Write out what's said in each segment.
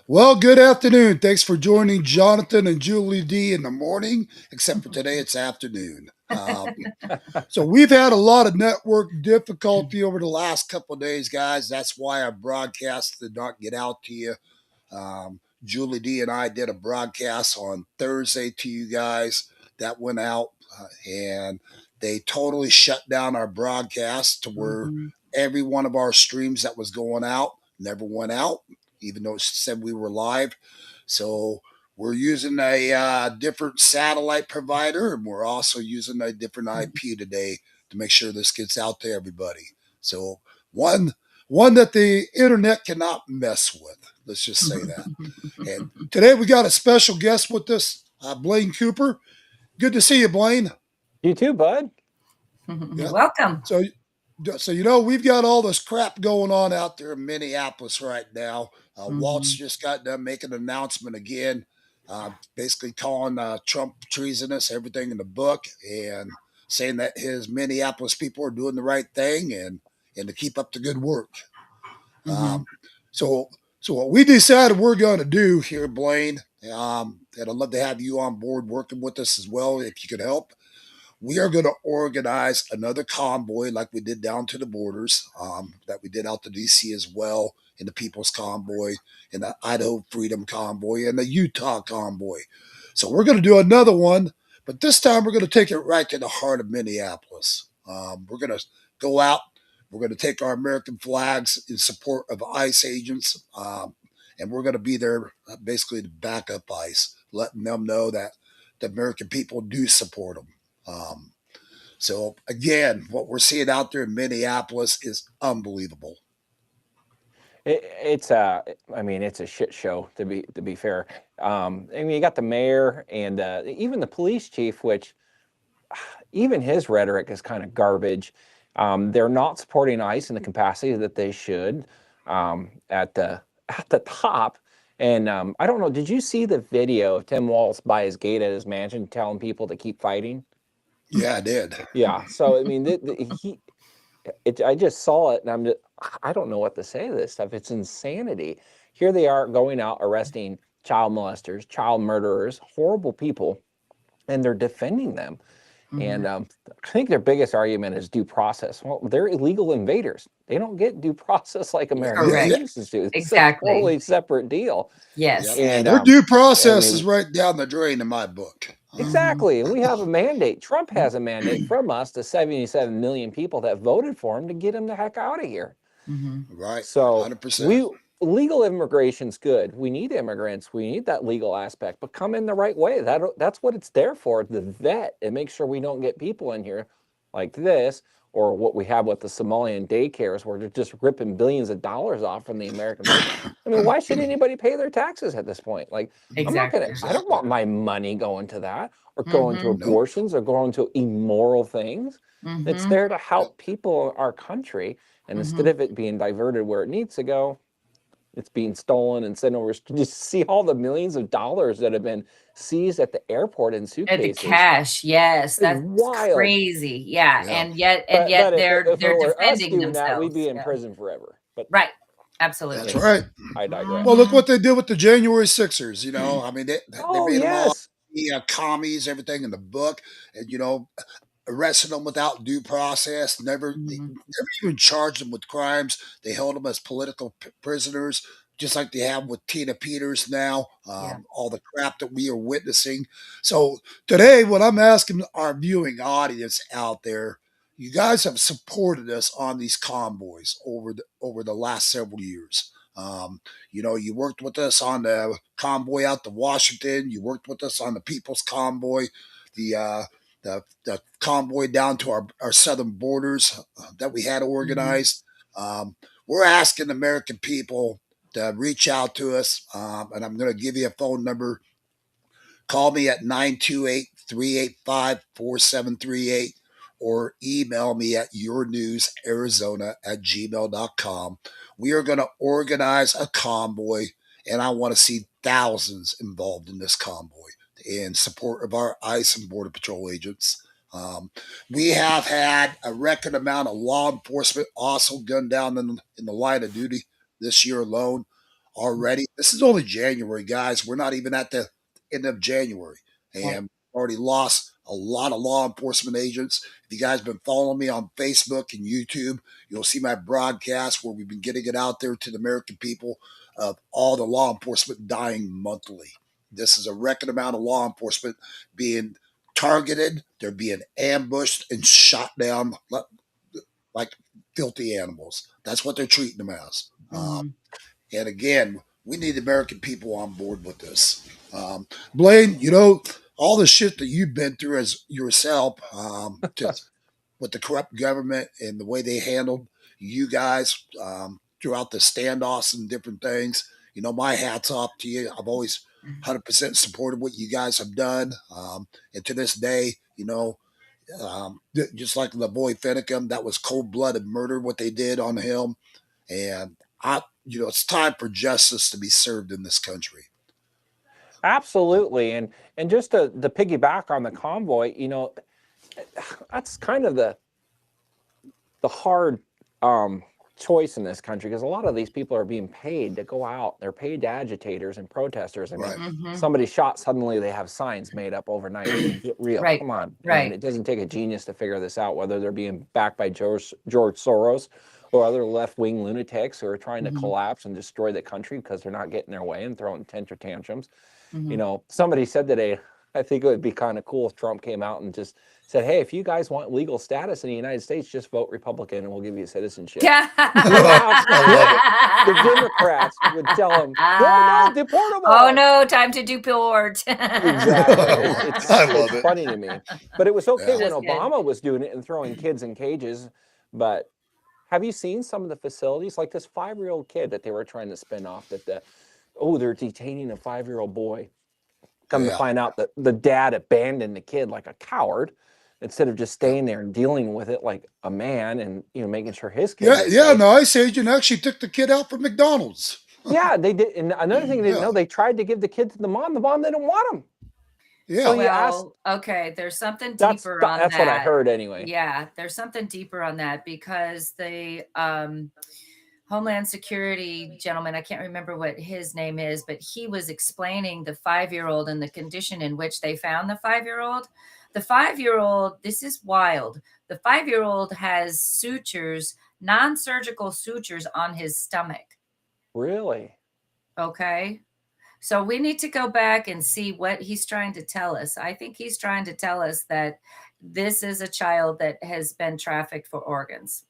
Well, good afternoon. Thanks for joining Jonathan and Julie D in the morning, except for today it's afternoon. So we've had a lot of network difficulty over the last couple of days, guys. That's why our broadcast did not get out to you. Julie D and I did a broadcast on Thursday to you guys. That went out, and they totally shut down our broadcast to where every one of our streams that was going out never went out, even though it said we were live. So we're using a different satellite provider, and we're also using a different IP today to make sure this gets out to everybody. So one that the internet cannot mess with. Let's just say that. And today we got a special guest with us, Blaine Cooper. Good to see you, Blaine. You too, bud. Yeah. Welcome. So we've got all this crap going on out there in Minneapolis right now. Walt's just got done making an announcement again, basically calling Trump treasonous, everything in the book, and saying that his Minneapolis people are doing the right thing and to keep up the good work. So what we decided we're going to do here, Blaine, and I'd love to have you on board working with us as well if you could help. We are going to organize another convoy like we did down to the borders, that we did out to D.C. as well, in the People's Convoy, and the Idaho Freedom Convoy, and the Utah Convoy. So we're going to do another one, but this time we're going to take it right to the heart of Minneapolis. We're going to go out. We're going to take our American flags in support of ICE agents, and we're going to be there basically to back up ICE, letting them know that the American people do support them. So again, what we're seeing out there in Minneapolis is unbelievable. It's a shit show to be fair. You got the mayor and even the police chief, which even his rhetoric is kind of garbage. They're not supporting ICE in the capacity that they should at the top. And I don't know, did you see the video of Tim Walz by his gate at his mansion telling people to keep fighting? Yeah, I did. Yeah. So, I just saw it and I don't know what to say to this stuff. It's insanity. Here they are going out, arresting child molesters, child murderers, horrible people, and they're defending them. And I think their biggest argument is due process. Well, they're illegal invaders. They don't get due process like American citizens do. It's exactly a totally separate deal. Yes. And their due process is right down the drain in my book. Exactly. And we have a mandate. Trump has a mandate from us, the 77 million people that voted for him, to get him the heck out of here. Right. So 100%. Legal immigration's good. We need immigrants. We need that legal aspect, but come in the right way. That's what it's there for, the vet, and make sure we don't get people in here like this, or what we have with the Somalian daycares where they're just ripping billions of dollars off from the American people. I mean, why should anybody pay their taxes at this point? Like, exactly. I don't want my money going to that, or going to abortions, or going to immoral things. It's there to help people in our country, and instead of it being diverted where it needs to go, it's being stolen and sent over. Just see all the millions of dollars that have been seized at the airport in suitcases. At the cash, yes, that's wild. Crazy. Yeah, and yet they're defending themselves. That, we'd be in prison forever. But right, absolutely. That's right. I digress. Well, look what they did with the January 6ers. I mean, they made them all commies, everything in the book, and arrested them without due process, never even charged them with crimes. They held them as political prisoners, just like they have with Tina Peters now, all the crap that we are witnessing. So today, what I'm asking our viewing audience out there, you guys have supported us on these convoys over the last several years. You worked with us on the convoy out to Washington. You worked with us on the People's Convoy, the convoy down to our southern borders that we had organized. We're asking the American people to reach out to us, and I'm going to give you a phone number. Call me at 928-385-4738 or email me at yournewsarizona@gmail.com. We are going to organize a convoy, and I want to see thousands involved in this convoy in support of our ICE and Border Patrol agents. We have had a record amount of law enforcement also gunned down in the line of duty this year alone already. This is only January, guys. We're not even at the end of January, and already lost a lot of law enforcement agents. If you guys been following me on Facebook and YouTube, you'll see my broadcast where we've been getting it out there to the American people of all the law enforcement dying monthly. This is a record amount of law enforcement being targeted. They're being ambushed and shot down like filthy animals. That's what they're treating them as. And again, we need the American people on board with this. Blaine, all the shit that you've been through as yourself, with the corrupt government and the way they handled you guys throughout the standoffs and different things. My hat's off to you. I've always 100% supported what you guys have done. And to this day, just like the boy Finicum, that was cold-blooded murder, what they did on him. And it's time for justice to be served in this country. Absolutely. And just to piggyback on the convoy, that's kind of the hard choice in this country, because a lot of these people are being paid to go out. They're paid agitators and protesters. I mean, somebody shot, suddenly they have signs made up overnight. Get real. Right. Come on. Right. And it doesn't take a genius to figure this out, whether they're being backed by George Soros or other left-wing lunatics who are trying to collapse and destroy the country because they're not getting their way and throwing tantrums. Somebody said today, I think it would be kind of cool if Trump came out and just said, hey, if you guys want legal status in the United States, just vote Republican and we'll give you citizenship. Yeah. The Democrats would tell him, no, deport them all. Oh, no, time to deport. Exactly. It's funny to me. But it was okay when That's Obama was doing it and throwing kids in cages. But have you seen some of the facilities? Like this 5-year-old kid that they were trying to spin off, they're detaining a 5-year-old boy. Come to find out that the dad abandoned the kid like a coward instead of just staying there and dealing with it like a man and making sure his kid. The ICE agent actually took the kid out from McDonald's. Yeah, they did. And another thing they didn't know, they tried to give the kid to the mom. The mom didn't want him. Yeah. So okay, there's something deeper on that. That's what I heard anyway. Yeah, there's something deeper on that, because the Homeland Security gentleman, I can't remember what his name is, but he was explaining the 5-year-old and the condition in which they found the 5-year-old. The 5-year-old, this is wild. The 5-year-old has sutures, non-surgical sutures on his stomach. Really? Okay. So we need to go back and see what he's trying to tell us. I think he's trying to tell us that this is a child that has been trafficked for organs.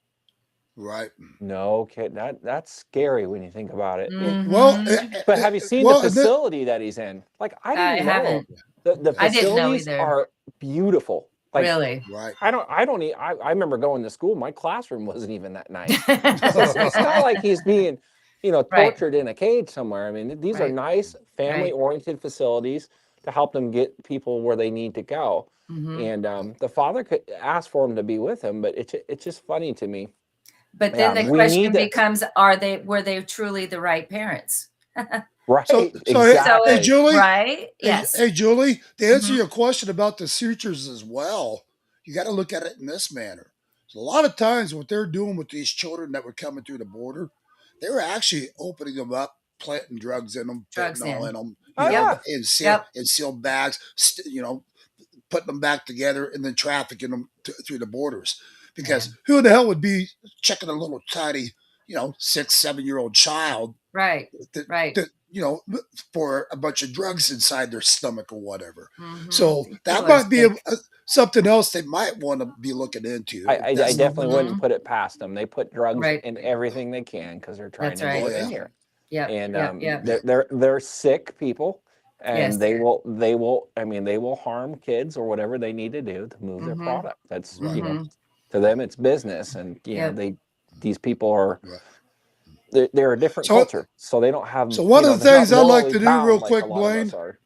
Right. No kid. That's scary when you think about it. Well, but have you seen the facility that he's in? Like, I haven't. The facilities are beautiful. Like, really? Right. I remember going to school. My classroom wasn't even that nice. It's not like he's being, tortured in a cage somewhere. I mean, these are nice family-oriented facilities to help them get people where they need to go. And the father could ask for him to be with him, but it's just funny to me. But then the question becomes, were they truly the right parents? Right. So exactly. hey, Julie. Right. Yes. Hey, Julie, to answer your question about the sutures as well, you got to look at it in this manner. So a lot of times what they're doing with these children that were coming through the border, they were actually opening them up, planting drugs in them, fentanyl in them, in sealed bags, putting them back together and then trafficking them through the borders. Because Man. who the hell would be checking a little tiny, 6, 7-year-old child Right. that, Right. that for a bunch of drugs inside their stomach or whatever. Mm-hmm. So These that people are might be sick. something else they might want to be looking into. If I that's not what definitely they're wouldn't doing. put it past them. They put drugs Right. in everything they can because they're trying That's to get Oh right. it in yeah, here. Yep. And Yep. Yep. yeah, they're sick people, and Yes. they will. I mean, they will harm kids or whatever they need to do to move their Mm-hmm. product. That's right, to them it's business, and Yep. these people are right. they're a different So culture, so they don't have so one of the they're not things I'd like morally to do bound real like a quick, lot of us Blaine. are.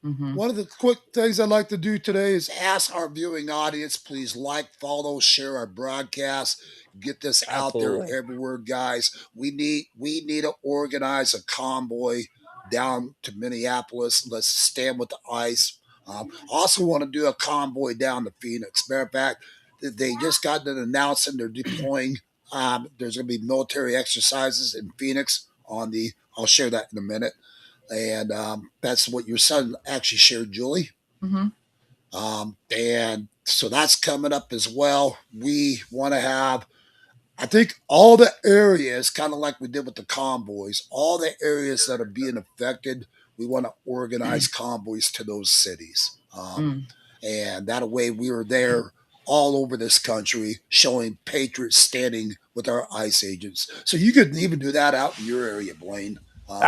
Mm-hmm. One of the quick things I'd like to do today is ask our viewing audience, please like, follow, share our broadcast, get this out there Absolutely. everywhere, guys. We need to organize a convoy down to Minneapolis. Let's stand with the ice. Also want to do a convoy down to Phoenix. Matter of fact, they just got an announcement they're deploying. There's going to be military exercises in Phoenix on the. I'll share that in a minute, and that's what your son actually shared, Julie. Mm-hmm. And so that's coming up as well. We want to have, I think, all the areas, kind of like we did with the convoys, all the areas that are being affected, we want to organize convoys to those cities. Mm. And that way we are there all over this country showing patriots standing with our ICE agents. So you could even do that out in your area, Blaine.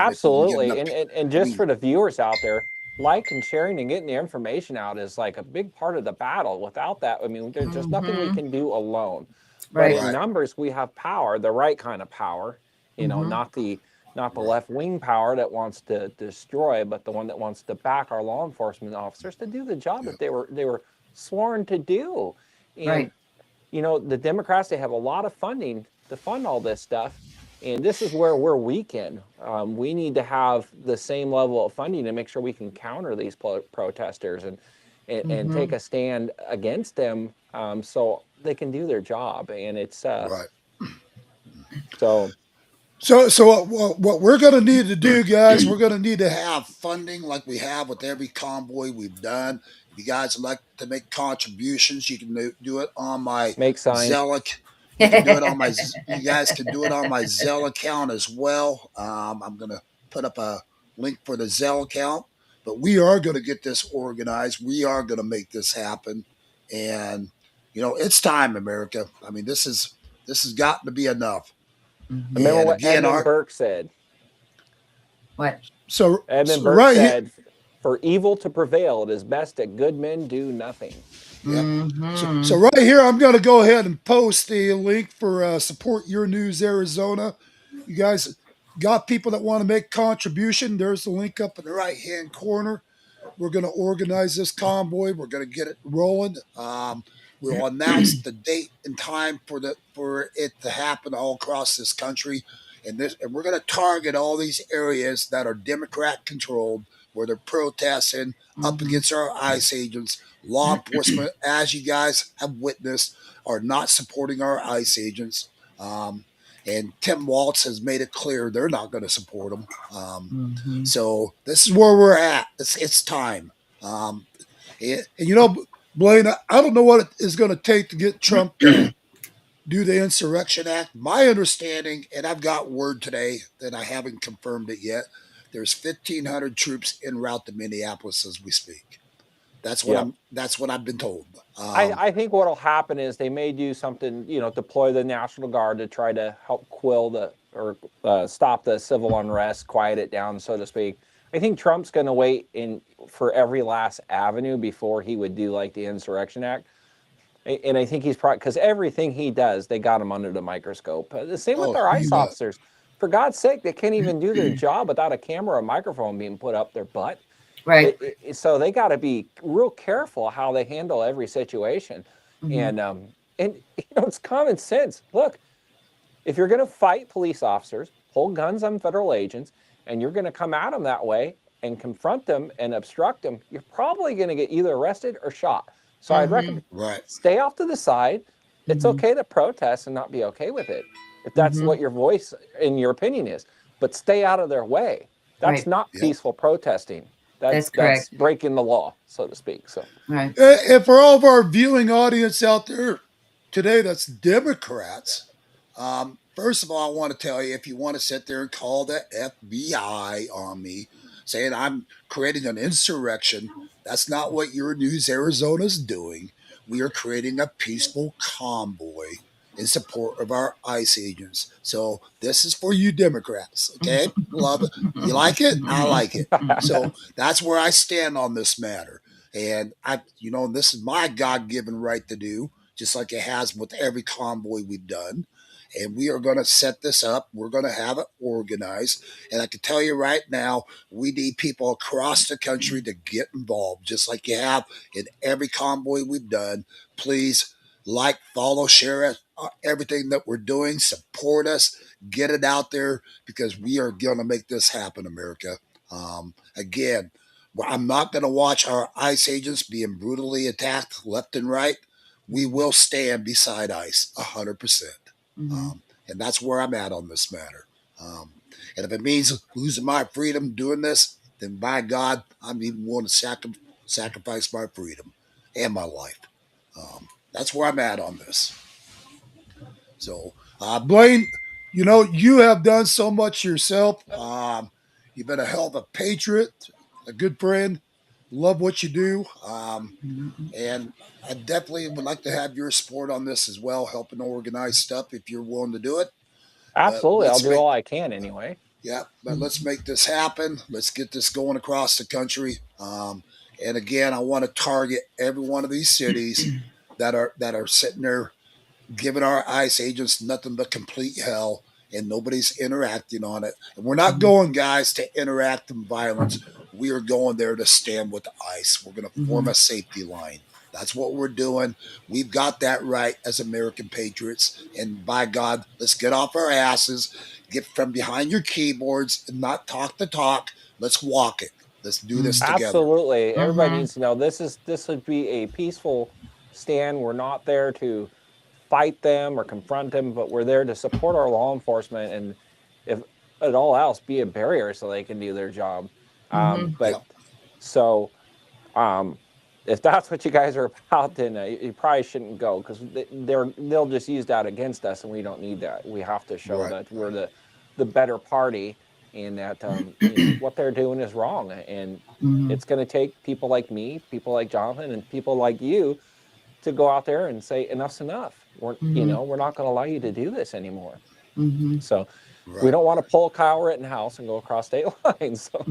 If you can get Absolutely. enough, And just we, for the viewers out there, like and sharing and getting the information out is like a big part of the battle. Without that, I mean, there's just nothing we Mm-hmm. can do alone. But Right. in right, numbers, we have power, the right kind of power, Mm-hmm. not the right, left wing power that wants to destroy, but the one that wants to back our law enforcement officers to do the job yeah, that they were sworn to do. And Right. the Democrats, they have a lot of funding to fund all this stuff. And this is where we're weakened. We need to have the same level of funding to make sure we can counter these protesters and Mm-hmm. take a stand against them, so they can do their job. And it's right. so So what we're going to need to do, guys, we're going to need to have funding like we have with every convoy we've done. If you guys would like to make contributions, you can do it on my make signs. Zelle. You can do it on my. You guys can do it on my Zelle account as well. I'm going to put up a link for the Zelle account. But we are going to get this organized. We are going to make this happen, and it's time, America. I mean, this has gotten to be enough. Mm-hmm. Remember And what again, Edmund our Burke said. What? Edmund so Burke right here, said, "For evil to prevail, it is best that good men do nothing." yeah. So, Mm-hmm. so right here, I'm going to go ahead and post a link for Support Your News Arizona. You guys got people that want to make contribution. There's the link up in the right hand corner. We're going to organize this convoy. We're going to get it rolling. We'll announce the date and time for it to happen all across this country, and we're going to target all these areas that are Democrat controlled, where they're protesting up Mm-hmm. against our ICE agents. Law enforcement, as you guys have witnessed, are not supporting our ICE agents. Um, and Tim Waltz has made it clear they're not going to support them. Mm-hmm. So this is where we're at. It's time. And Blaine, I don't know what it is going to take to get Trump to do the Insurrection Act. My understanding, and I've got word today that I haven't confirmed it yet. There's 1,500 troops en route to Minneapolis as we speak. That's what Yep. I'm. That's what I've been told. I think what'll happen is they may do something, deploy the National Guard to try to help quell or stop the civil unrest, quiet it down, so to speak. I think Trump's going to wait for every last avenue before he would do like the Insurrection Act. And I think he's probably, because everything he does, they got him under the microscope. The same with Oh, our you ICE bet. officers. For God's sake, they can't even do their job without a camera or microphone being put up their butt. Right. So they got to be real careful how they handle every situation. Mm-hmm. And it's common sense. Look, if you're going to fight police officers, pull guns on federal agents, and you're going to come at them that way and confront them and obstruct them, you're probably going to get either arrested or shot. So I'd Mm-hmm. recommend Right. stay off to the side. It's Mm-hmm. okay to protest and not be okay with it, if that's Mm-hmm. what your voice and your opinion is, but stay out of their way. That's Right. not Yep. peaceful protesting. That's That's correct. breaking the law, so to speak. So Right. And for all of our viewing audience out there today, that's Democrats. First of all, I want to tell you, if you want to sit there and call the FBI on me, saying I'm creating an insurrection, that's not what your News Arizona is doing. We are creating a peaceful convoy in support of our ICE agents. So this is for you Democrats, okay? Love it. You like it? I like it. So that's where I stand on this matter. And this is my God given right to do, just like it has with every convoy we've done. And we are going to set this up. We're going to have it organized. And I can tell you right now, we need people across the country to get involved, just like you have in every convoy we've done. Please like, follow, share it, everything that we're doing, support us, get it out there because we are going to make this happen, America. Again, I'm not going to watch our ICE agents being brutally attacked left and right. We will stand beside ICE 100%. Mm-hmm. And that's where I'm at on this matter. And if it means losing my freedom doing this, then by God, I'm even willing to sacrifice my freedom and my life. That's where I'm at on this. So, Blaine, you have done so much yourself. You've been a hell of a patriot, a good friend, love what you do. And I definitely would like to have your support on this as well, helping organize stuff if you're willing to do it. But absolutely, I'll let's do make all I can anyway. yeah, but let's make this happen. Let's get this going across the country. And again, I want to target every one of these cities that are sitting there giving our ICE agents nothing but complete hell, and nobody's interacting on it. And we're not going, guys, to interact in violence. We are going there to stand with the ICE. We're going to form Mm-hmm. a safety line. That's what we're doing. We've got that right as American patriots. And by God, let's get off our asses, get from behind your keyboards, and not talk the talk. Let's walk it. Let's do this together. Absolutely, everybody Mm-hmm. needs to know this would be a peaceful stand. We're not there to fight them or confront them, but we're there to support our law enforcement and, if at all else, be a barrier so they can do their job. Mm-hmm. But Yep. so um, if that's what you guys are about, then you probably shouldn't go because they'll just use that against us, and we don't need that. We have to show Right. that we're the better party, and that what they're doing is wrong. And Mm-hmm. it's going to take people like me, people like Jonathan, and people like you to go out there and say enough's enough. We're not going to allow you to do this anymore. Mm-hmm. So we Right. don't want to pull Kyle Rittenhouse and go across state lines. So.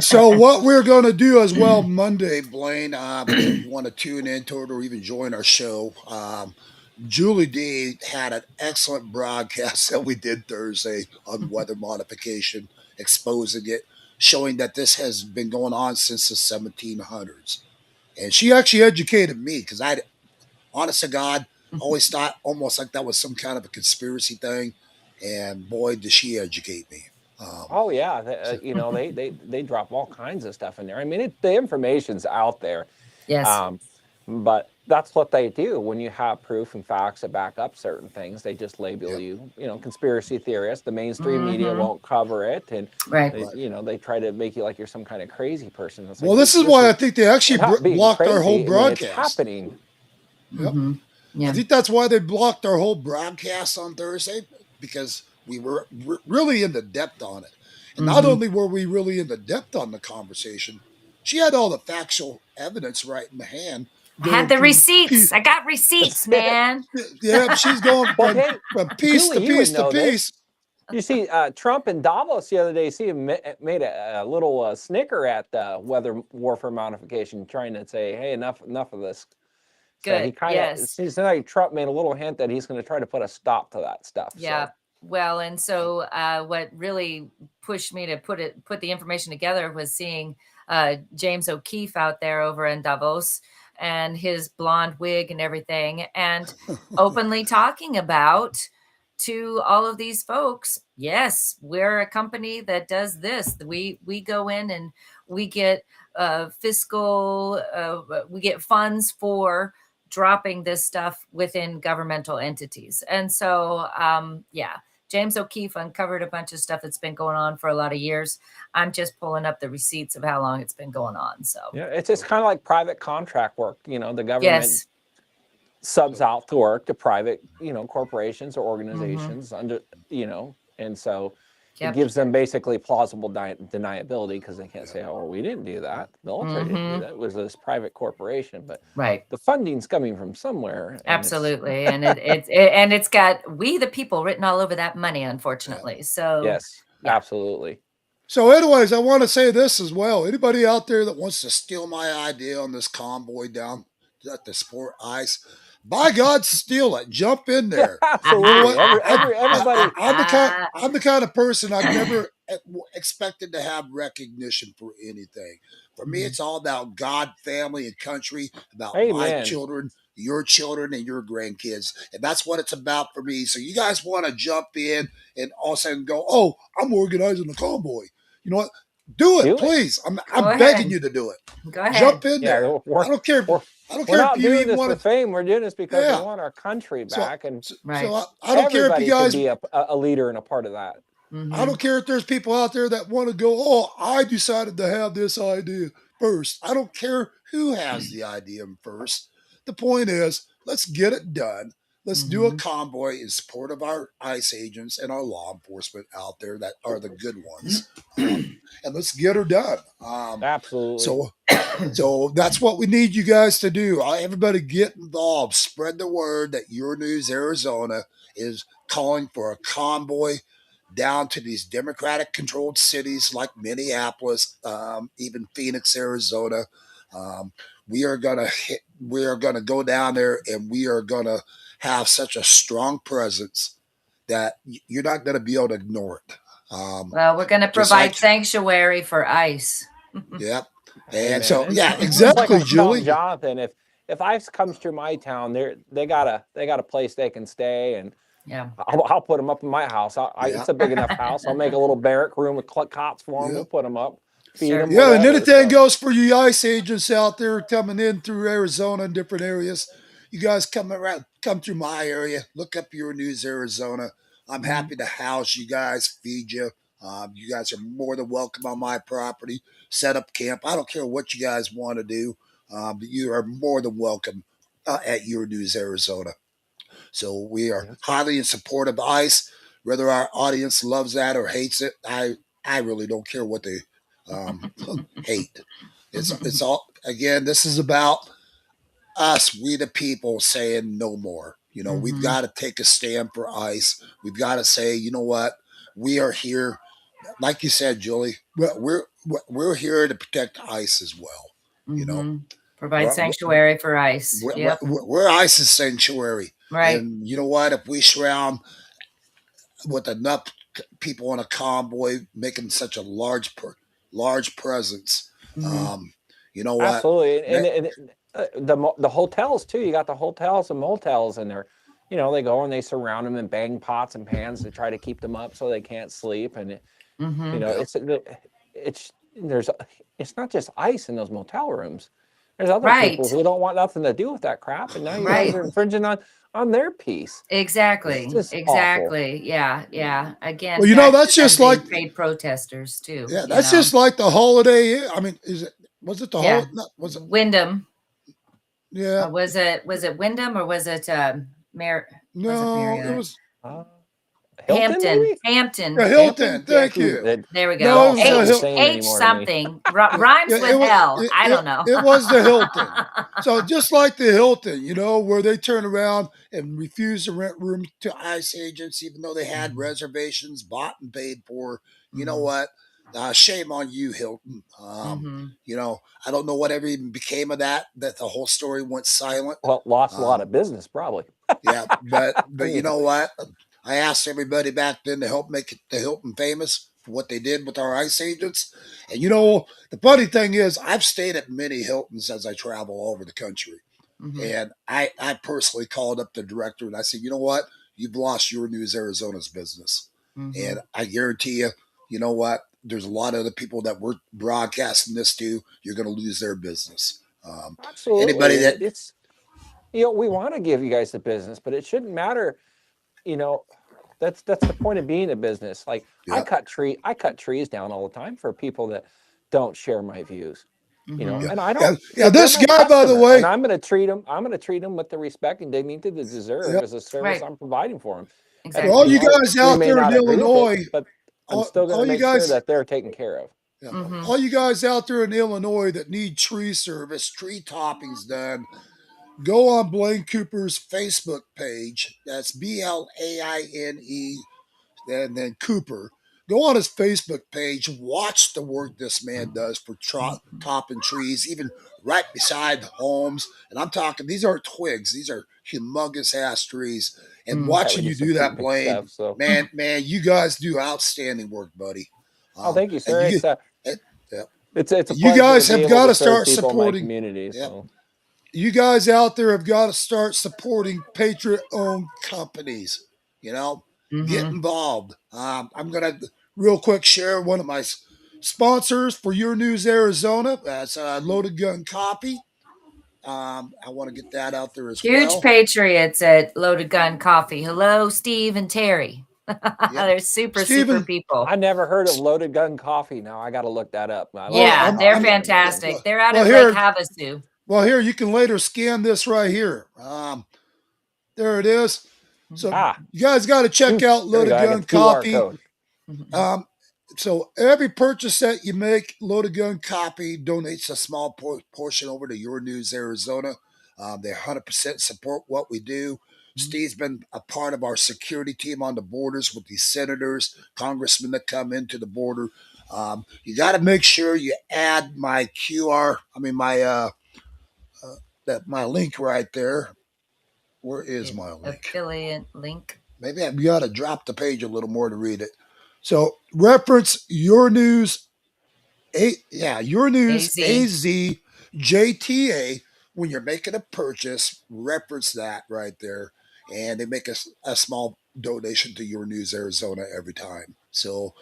So what we're going to do as well Monday, Blaine, if you want to tune into it or even join our show, Julie D had an excellent broadcast that we did Thursday on weather modification, exposing it, showing that this has been going on since the 1700s. And she actually educated me because honest to God, always thought almost like that was some kind of a conspiracy thing. And boy, did she educate me. Oh yeah, So, they drop all kinds of stuff in there. I mean, the information's out there, Yes. um, but that's what they do when you have proof and facts that back up certain things. They just label yep, you, conspiracy theorist. The mainstream media Mm-hmm. won't cover it, and Right. right. they try to make you like you're some kind of crazy person. It's Well, like this is this why I is think they we're actually not being blocked our whole crazy. I mean, it's broadcast. happening. Yep. Mm-hmm. I Yeah. think that's why they blocked our whole broadcast on Thursday because we were really in the depth on it. And not Mm-hmm. only were we really in the depth on the conversation, she had all the factual evidence right in the hand I had going the through receipts. I got receipts, man. yeah, she's going Well, from hey, piece to Julie, you would piece to know this. piece. You see, Trump in Davos the other day, see him made a little snicker at weather warfare modification, trying to say, "Hey, enough of this." So he Good. kind of it Yes. seems like Trump made a little hint that he's going to try to put a stop to that stuff. Yeah. So Well, and so what really pushed me to put the information together was seeing James O'Keefe out there over in Davos and his blonde wig and everything, and openly talking about to all of these folks, yes, we're a company that does this. We go in and we get we get funds for dropping this stuff within governmental entities. And so yeah, James O'Keefe uncovered a bunch of stuff that's been going on for a lot of years. I'm just pulling up the receipts of how long it's been going on. So Yeah, it's just kind of like private contract work. You know, the government yes. subs out to work to private, corporations or Mm-hmm. organizations under, and so it Yep. gives them basically plausible deniability because they can't say, oh, we didn't do that. The military didn't do that. It was this private corporation, but Right. the funding's coming from somewhere. And Absolutely. And it's got we the people written all over that money, unfortunately. So yes, yeah. absolutely. So, anyways, I want to say this as well. Anybody out there that wants to steal my idea on this convoy down at the sport ice, by God, steal it. Jump in there. Absolutely. You know what? Everybody. I'm the kind of person I've never expected to have recognition for anything. For me, it's all about God, family, and country, about my Amen. children, your children, and your grandkids. And that's what it's about for me. So you guys want to jump in and all of a sudden go, oh, I'm organizing a convoy. You know what? Do it, please. I'm begging you to do it. Go ahead. Jump in there. I don't care. I don't care not if you doing even this want for fame. We're doing this because we want our country back. So, and so I don't care if you guys can be a leader and a part of that. I don't care if there's people out there that want to go, oh, I decided to have this idea first. I don't care who has the idea first. The point is, let's get it done. Let's do a convoy in support of our ICE agents and our law enforcement out there that are the good ones. And let's get her done. Absolutely. So that's what we need you guys to do. Everybody get involved. Spread the word that Your News Arizona is calling for a convoy down to these Democratic-controlled cities like Minneapolis, even Phoenix, Arizona. We are gonna go down there, and we are gonna have such a strong presence that you're not going to be able to ignore it. Well, we're going to provide sanctuary for ICE. Yep. Amen. And so, yeah, exactly, like Julie. Jonathan, if ICE comes through my town, they got a place they can stay, and yeah, I'll put them up in my house. It's a big enough house. I'll make a little barrack room with cots for them. We'll put them up. Feed them, yeah, and anything goes for you ICE agents out there coming in through Arizona and different areas. You guys come through my area, look up Your News Arizona. I'm happy to house you guys, feed you. You guys are more than welcome on my property. Set up camp. I don't care what you guys want to do. But you are more than welcome at Your News Arizona. So we are highly in support of ICE. Whether our audience loves that or hates it, I really don't care what they hate. It's all, again, this is about us, we the people, saying no more. We've got to take a stand for ICE. We've got to say, you know what, we are here. Like you said, Julie, we're here to protect ICE as well. Provide sanctuary for ICE. We're ICE's sanctuary, right? And you know what? If we surround with enough people on a convoy, making such a large presence, you know what? Absolutely, and the hotels too. You got the hotels and motels, and they're, they go and they surround them and bang pots and pans to try to keep them up so they can't sleep. And it's not just ICE in those motel rooms. There's other people who don't want nothing to do with that crap, and now you guys are infringing on their peace. Exactly. Awful. Yeah. Again, well, that's just like paid protesters too. Yeah, that's just like the holiday. I mean, was it the holiday? Was it Wyndham? Yeah. Was it Wyndham or was it Mar? No, it was. Hampton. Yeah, Hilton. Thank you. There we go. No, H something rhymes with L. I don't know. It was the Hilton. So just like the Hilton, where they turn around and refuse to rent rooms to ICE agents, even though they had reservations bought and paid for. You know what? Shame on you, Hilton. I don't know whatever even became of that the whole story went silent. Well, lost a lot of business, probably. Yeah, but you know what? I asked everybody back then to help make the Hilton famous for what they did with our ICE agents. And the funny thing is, I've stayed at many Hiltons as I travel all over the country. And I personally called up the director and I said, you know what? You've lost Your News Arizona's business. And I guarantee you, you know what? There's a lot of other people that we're broadcasting this to. You're going to lose their business. Absolutely. Anybody that we want to give you guys the business, but it shouldn't matter. The That's the point of being a business. Like I Yeah. cut trees down all the time for people that don't share my views. You know, Yeah. and I Yeah. don't. Yeah. They're This my guy, by the customer, way, and I'm going to treat them. I'm going to treat them with the respect and dignity they deserve yeah. as a service Right. I'm providing for them. For And all Exactly. you you know, guys we out may there in not agree with it, Illinois, but I'm still going all to you make sure guys, that they're taken care of. yeah, Mm-hmm. all you guys out there in Illinois that need tree service, tree toppings done, go on Blaine Cooper's Facebook page. That's BLAINE, and then Cooper. Go on his Facebook page. Watch the work this man does for topping trees, even right beside homes. And I'm talking; these aren't twigs; these are humongous ass trees. And Mm. Yeah, we watching do you some do pretty that, big Blaine, stuff. So, man, you guys do outstanding work, buddy. oh, thank you, And sir. you, and, yeah, It's a and you pleasure to guys be have able got to to serve start people in my supporting. community. Yeah, So, you guys out there have got to start supporting patriot-owned companies. You know, get Mm-hmm. involved. I'm gonna real quick share one of my sponsors for Your News Arizona. That's Loaded Gun Copy. I want to get that out there as Huge well. patriots at Loaded Gun Coffee. Hello, Steve and Terry. Yep, They're super Stephen. people. I never heard of Loaded Gun Coffee. Now I got to look that up. I Well, like Yeah, that they're coffee. I'm not kidding. fantastic. They're out well of Lake here, Havasu. you can later scan this right here. There it is. So Ah, you guys got to check out there we go. Loaded I got Gun the QR Copy. code. Um, so every purchase that you make, Loaded Gun Copy donates a small portion over to Your News Arizona. They 100% support what we do. Steve's been a part of our security team on the borders with these senators, congressmen that come into the border. You got to make sure you add my QR. I mean my link right there. Where is my link? Affiliate link. Maybe I've got to drop the page a little more to read it. So reference Your News, Your News AZ. AZJTA when you're making a purchase. Reference that right there, and they make a small donation to Your News Arizona every time. So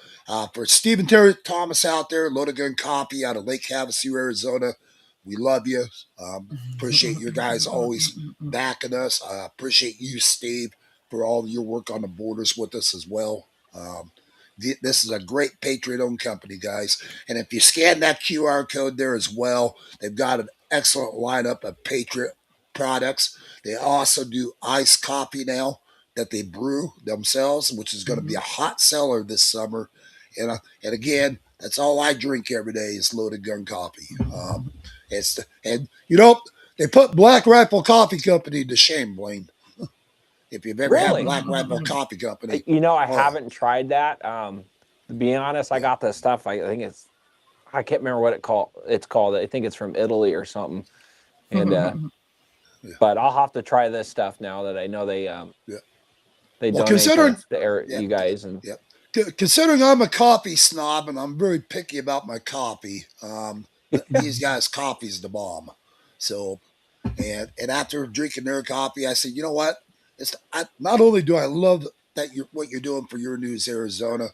for Stephen Terry Thomas out there, Loaded Gun Copy out of Lake Havasu, Arizona, we love you. Appreciate your guys always backing us. Appreciate you, Steve, for all your work on the borders with us as well. This is a great Patriot-owned company, guys. And if you scan that QR code there as well, they've got an excellent lineup of Patriot products. They also do iced coffee now that they brew themselves, which is going to be a hot seller this summer. And again, that's all I drink every day is Loaded Gun Coffee. And they put Black Rifle Coffee Company to shame, Blaine. If you've ever had Really? Black Rifle Coffee Company, You know, I oh haven't tried that. To be honest, I yeah, got the stuff. I think I can't remember what it's called. I think it's from Italy or something. And yeah, but I'll have to try this stuff now that I know yeah. they Well, donate considering to yeah, you guys. And yeah. Considering I'm a coffee snob and I'm very picky about my coffee, these guys' coffee's the bomb. So, and after drinking their coffee, I said, you know what? Not only do I love that what you're doing for Your News Arizona,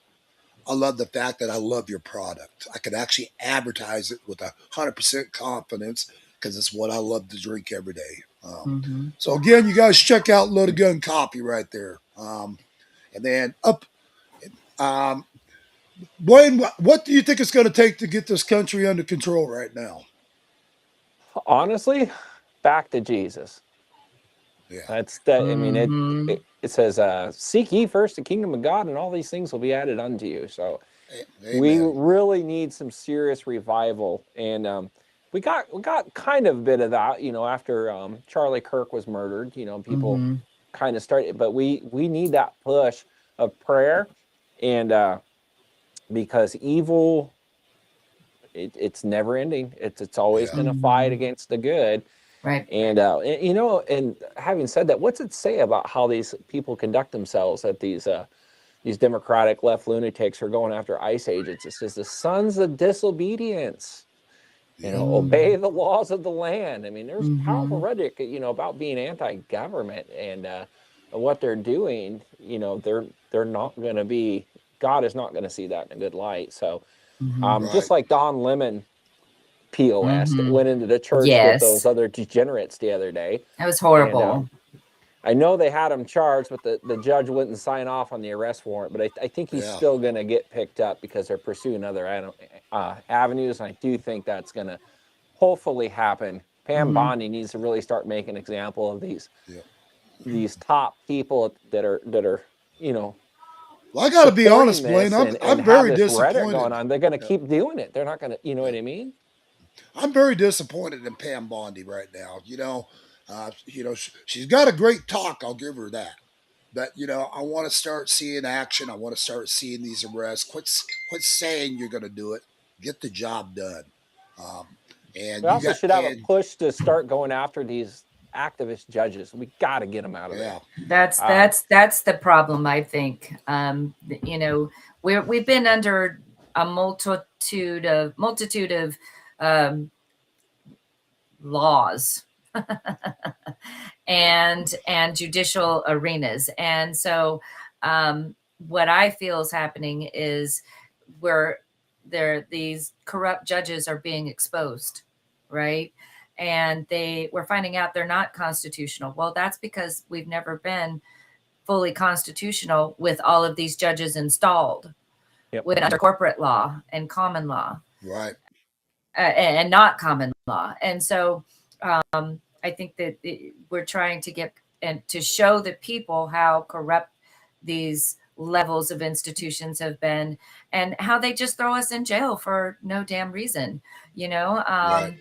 I love the fact that I love your product. I can actually advertise it with 100% confidence because it's what I love to drink every day. So again, you guys check out Loaded Gun Coffee right there. And then up, um, Blaine, what do you think it's going to take to get this country under control right now? honestly, back to Jesus. Yeah, That's that. I mean, Mm-hmm. it says, "Seek ye first the kingdom of God, and all these things will be added unto you." So we amen. really need some serious revival, and we got kind of a bit of that, after Charlie Kirk was murdered. People Mm-hmm. kind of started, but we need that push of prayer, and because evil, it's never ending. It's always Yeah, going to fight against the good. Right. And and having said that, what's it say about how these people conduct themselves at these Democratic left lunatics who are going after ICE agents? It says the sons of disobedience, yeah, obey the laws of the land. I mean, there's powerful Mm-hmm. rhetoric, about being anti-government and what they're doing. They're not going to be. God is not going to see that in a good light. So, Mm-hmm. right. just like Don Lemon POS that Mm-hmm. went into the church with those Yes. other degenerates the other day. That was And horrible. I know they had him charged, but the judge wouldn't sign off on the arrest warrant. But I think he's Yeah. still going to get picked up because they're pursuing other avenues. And I do think that's going to hopefully happen. Pam Bondi needs to really start making an example of Yeah. these top people that are Well, I got to be honest, supporting Blaine. this I'm and have very this rhetoric going disappointed. on. They're going to Yeah. keep doing it. They're not going to, you know what I mean? I'm very disappointed in Pam Bondi right now. She's got a great talk. I'll give her that. But I want to start seeing action. I want to start seeing these arrests. Quit saying you're going to do it. Get the job done. Um, We and you also got should have a push to start going after these activist judges. We got to get them out of there. That's the problem, I think. We've been under a multitude of laws and judicial arenas, and so what I feel is happening is where these corrupt judges are being exposed, right? And we're finding out they're not constitutional. Well, that's because we've never been fully constitutional with all of these judges installed with under corporate law and common law, right, and not common law. And so I think that we're trying to get and to show the people how corrupt these levels of institutions have been and how they just throw us in jail for no damn reason, right.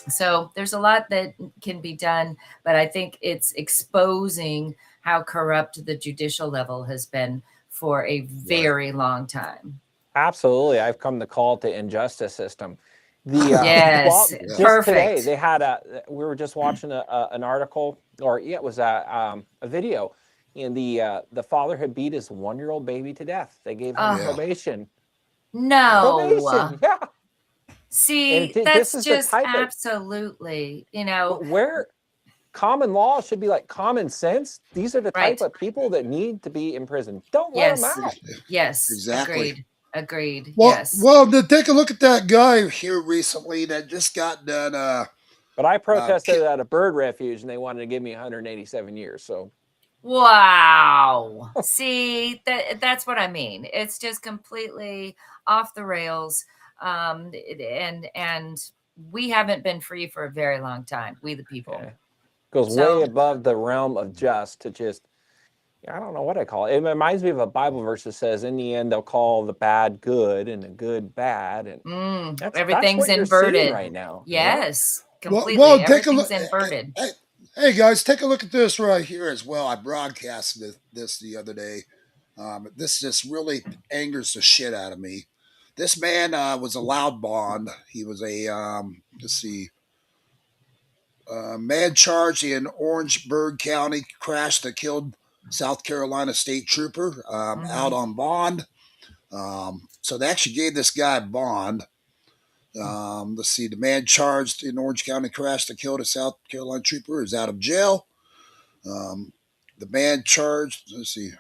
So there's a lot that can be done, but I think it's exposing how corrupt the judicial level has been for a very long time. Absolutely. I've come to call it the injustice system. Yes, Just perfect. today they had we were just watching an article, or it was a video, and the father had beat his 1-year-old baby to death. They gave him probation. No. Probation, yeah. See, this that's is just the type absolutely, where common law should be like common sense. These are the type Right. of people that need to be in prison. Don't let them out. Yes. Exactly. Agreed. Well, Yes. well, then take a look at that guy here recently that just got done. But I protested at a bird refuge, and they wanted to give me 187 years. So, wow. See, that's what I mean. It's just completely off the rails, and we haven't been free for a very long time. We the people. yeah. Goes way above the realm of just to just. I don't know what I call it. It reminds me of a Bible verse that says, "In the end, they'll call the bad good and the good bad," and everything's that's what inverted you're seeing right now. Yes, completely. Well, take a look. Everything's inverted. Hey, guys, take a look at this right here as well. I broadcasted this the other day. This just really angers the shit out of me. This man was allowed bond. He was a man charged in Orangeburg County crash that killed South Carolina state trooper out on bond. So they actually gave this guy bond. Let's see, the man charged in Orange County crash that killed a South Carolina trooper is out of jail. The man charged, let's see,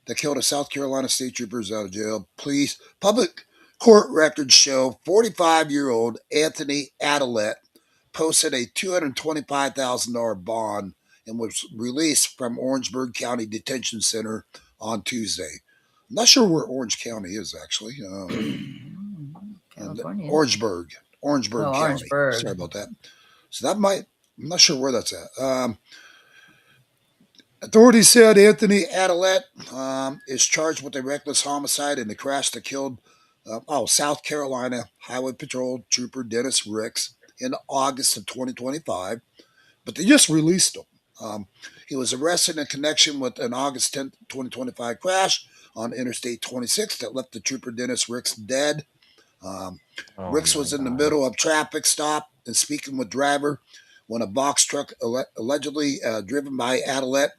that killed a South Carolina state trooper is out of jail. Police public court records show 45-year-old Anthony Adelet posted a $225,000 bond and was released from Orangeburg County Detention Center on Tuesday. I'm not sure where Orange County is actually. California. Orangeburg County. Orangeburg. Sorry about that. So I'm not sure where that's at. Authorities said Anthony Adelet is charged with a reckless homicide in the crash that killed South Carolina Highway Patrol Trooper Dennis Ricks in August of 2025, but they just released him. He was arrested in connection with an August 10th, 2025 crash on Interstate 26 that left the trooper Dennis Ricks dead. Ricks was in the middle of traffic stop and speaking with driver when a box truck allegedly driven by Adelet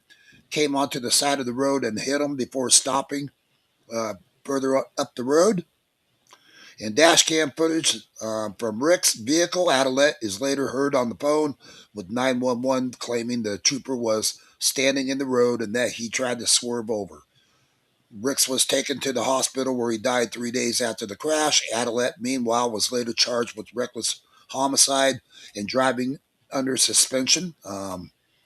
came onto the side of the road and hit him before stopping further up the road. In dash cam footage from Rick's vehicle, Adelet is later heard on the phone with 911 claiming the trooper was standing in the road and that he tried to swerve over. Ricks was taken to the hospital where he died 3 days after the crash. Adelet, meanwhile, was later charged with reckless homicide and driving under suspension.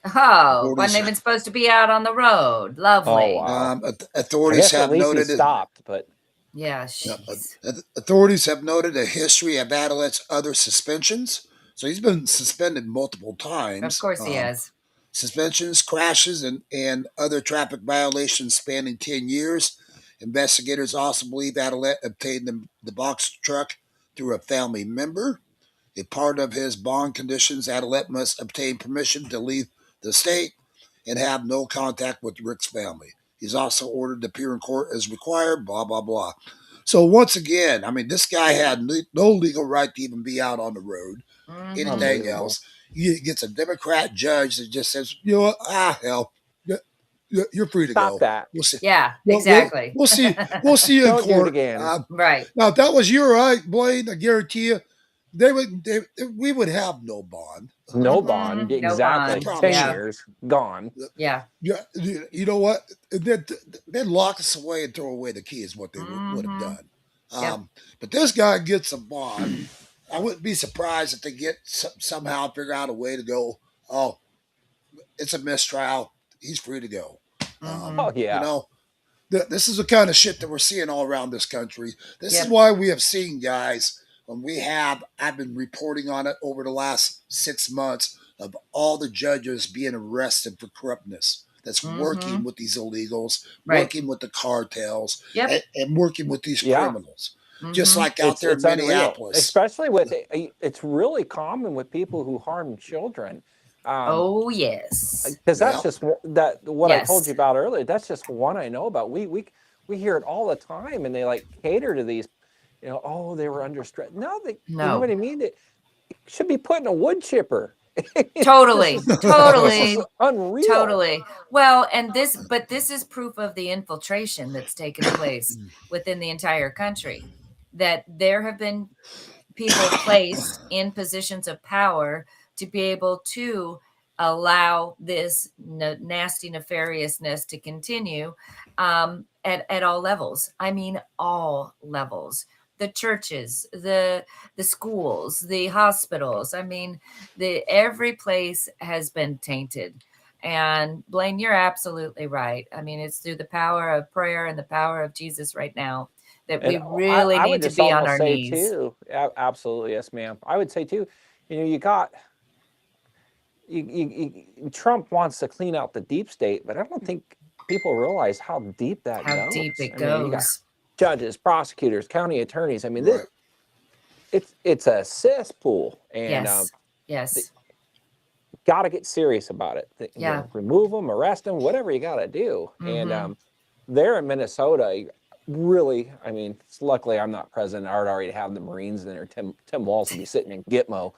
Oh, wasn't Authorities, even supposed to be out on the road. Lovely. wow. I authorities guess at have least he noted. stopped, but Yeah, Yeah, jeez. authorities have noted a history of Adelette's other suspensions. So he's been suspended multiple Of times. course he has. Suspensions, crashes, and other traffic violations spanning 10 years. Investigators also believe Adelette obtained the box truck through a family member. A part of his bond conditions, Adelette must obtain permission to leave the state and have no contact with Rick's family. He's also ordered to appear in court as required, blah, blah, blah. So, once again, I mean, this guy had no legal right to even be out on the road, Mm-hmm. anything unbelievable. else. He gets a Democrat judge that just says, you know what, hell, you're free to Stop go. that. We'll see. Yeah, We'll, we'll, exactly. we'll see. We'll see you in Don't do it court. again. Right. Now, if that was you, right, Blaine, I guarantee you, we would have no bond. No Mm-hmm. bond. No I Exactly. bond. 10 promise Yeah. you. years. Gone. Yeah. Yeah, you know what? They'd lock us away and throw away the key is what they would have Mm-hmm. done. Yep. But this guy gets a bond. I wouldn't be surprised if they get somehow figure out a way to go. Oh, it's a mistrial. He's free to go. Mm-hmm. Oh, You yeah. know, this is the kind of shit that we're seeing all around this country. This is Yep. why we have seen, guys, when I've been reporting on it over the last 6 months of all the judges being arrested for corruptness. That's working Mm-hmm. with these illegals, Right. working with the cartels, Yep. and working with these Yeah. criminals. Just Mm-hmm. like out there in It's unreal, Minneapolis. especially with it's really common with people who harm children. Oh, yes. Because that's Yeah. just what I told Yes. you about earlier. That's just one I know about. We hear it all the time, and they like cater to these. Oh, they were under stress. No, you know No. what I mean. It should be put in a wood chipper. Totally. This Totally. is unreal. Totally. Well, but this is proof of the infiltration that's taken place within the entire country. That there have been people placed in positions of power to be able to allow this nasty nefariousness to continue at all levels. I mean, all levels. The churches, the schools, the hospitals. I mean, every place has been tainted. And Blaine, you're absolutely right. I mean, it's through the power of prayer and the power of Jesus right now that we And really I would need to just be on almost our say knees. too. Absolutely, yes, ma'am. I would say too. You got Trump wants to clean out the deep state, but I don't think people realize how deep that How goes. deep it I mean, you got goes. judges, prosecutors, county attorneys. I mean, Right. it's a cesspool, and Yes. Yes. got to get serious about it. Yeah. Remove them, arrest them, whatever you got to do. And Mhm. there in Minnesota, really, I mean, luckily I'm not president. I'd already have the Marines in there. Tim Walz would be sitting in Gitmo.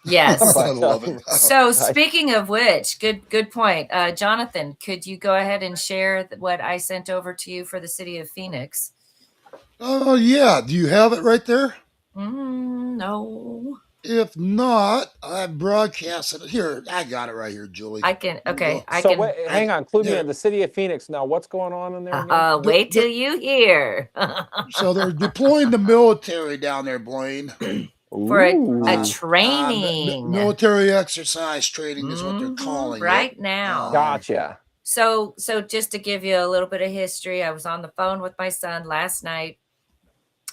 Yes. I love it. So speaking of which, good point. Jonathan, could you go ahead and share what I sent over to you for the city of Phoenix? Oh, yeah. Do you have it right there? No. If not, I broadcast it. Here, I got it right here, Julie. I can. Okay. I So can. wait, hang on, clue me there. in. The city of Phoenix. Now, what's going on in there again? Wait till you hear. So they're deploying the military down there, Blaine. For a Ooh. training. Military exercise training is what they're Mhm, calling right it. now. Gotcha. So just to give you a little bit of history, I was on the phone with my son last night,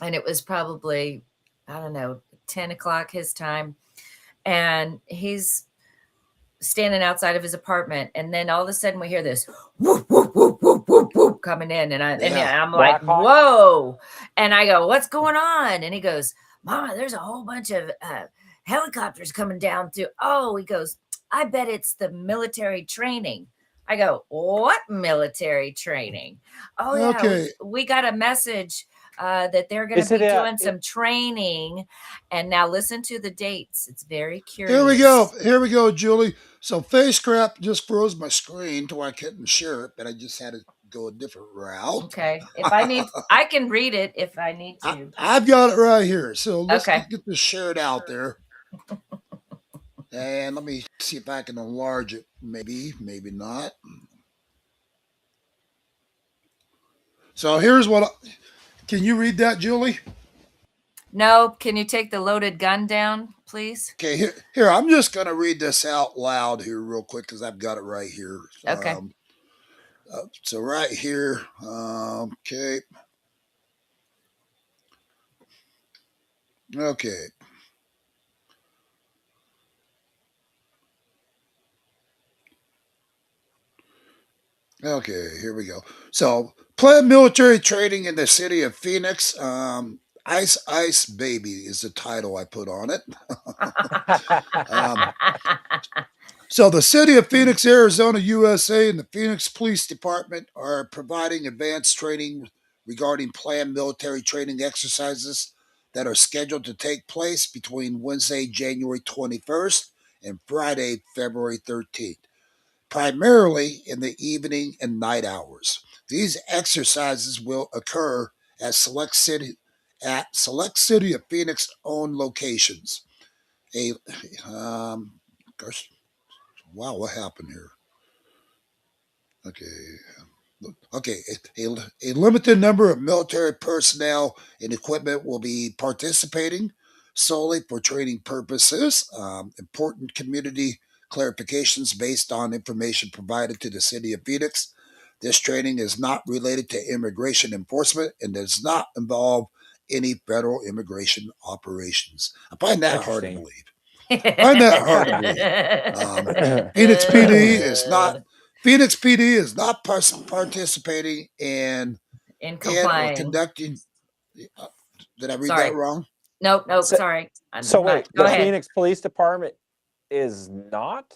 and it was probably, I don't know, 10 o'clock his time. And he's standing outside of his apartment. And then all of a sudden we hear this whoop, whoop, whoop, whoop, whoop, whoop coming in. And I'm like, Blackhawk? whoa. And I go, what's going on? And he goes, Mama, there's a whole bunch of helicopters coming down through. Oh, he goes, I bet it's the military training. I go, what military training? Oh, yeah. Okay. We got a message that they're going to be doing some training. And now listen to the dates. It's very curious. Here we go, Julie. So face crap just froze my screen to where I couldn't share it, but I just had to go a different route. Okay. If I need, I can read it if I need to. I've got it right here. So let's Okay. get this shared out there. And let me see if I can enlarge it. Maybe not. So here's can you read that, Julie? No. Can you take the loaded gun down, please? Okay, here. I'm just going to read this out loud here real quick because I've got it right here. Okay. So right here, okay. Okay, here we go. So, planned military training in the city of Phoenix. Ice Ice Baby is the title I put on it. Um, so, the city of Phoenix, Arizona, USA, and the Phoenix Police Department are providing advanced training regarding planned military training exercises that are scheduled to take place between Wednesday, January 21st and Friday, February 13th, primarily in the evening and night hours. These exercises will occur at select city of Phoenix owned locations. A gosh, wow, what happened here? Okay, okay, a limited number of military personnel and equipment will be participating solely for training purposes. Important community clarifications based on information provided to the city of Phoenix. This training is not related to immigration enforcement and does not involve any federal immigration operations. I find that hard to Interesting. believe. Find that hard to believe. Phoenix PD is not Phoenix PD is not participating In in or complying. conducting. Uh, did I read that Sorry. wrong? Nope. So, Sorry. I'm so not. wait, Go the ahead. Phoenix Police Department is not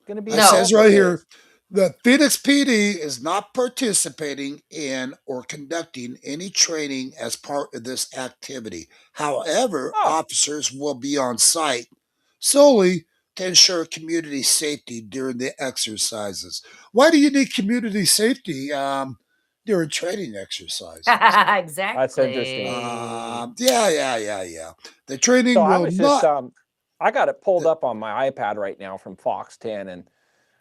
going to be It No. says involved, or right is? here the Phoenix PD is not participating in or conducting any training as part of this activity. However, Oh, officers will be on site solely to ensure community safety during the exercises. Why do you need community safety during training exercises? that's interesting. Exactly. Yeah. The So training I will was just not. I got it pulled The, up on my iPad right now from Fox 10, and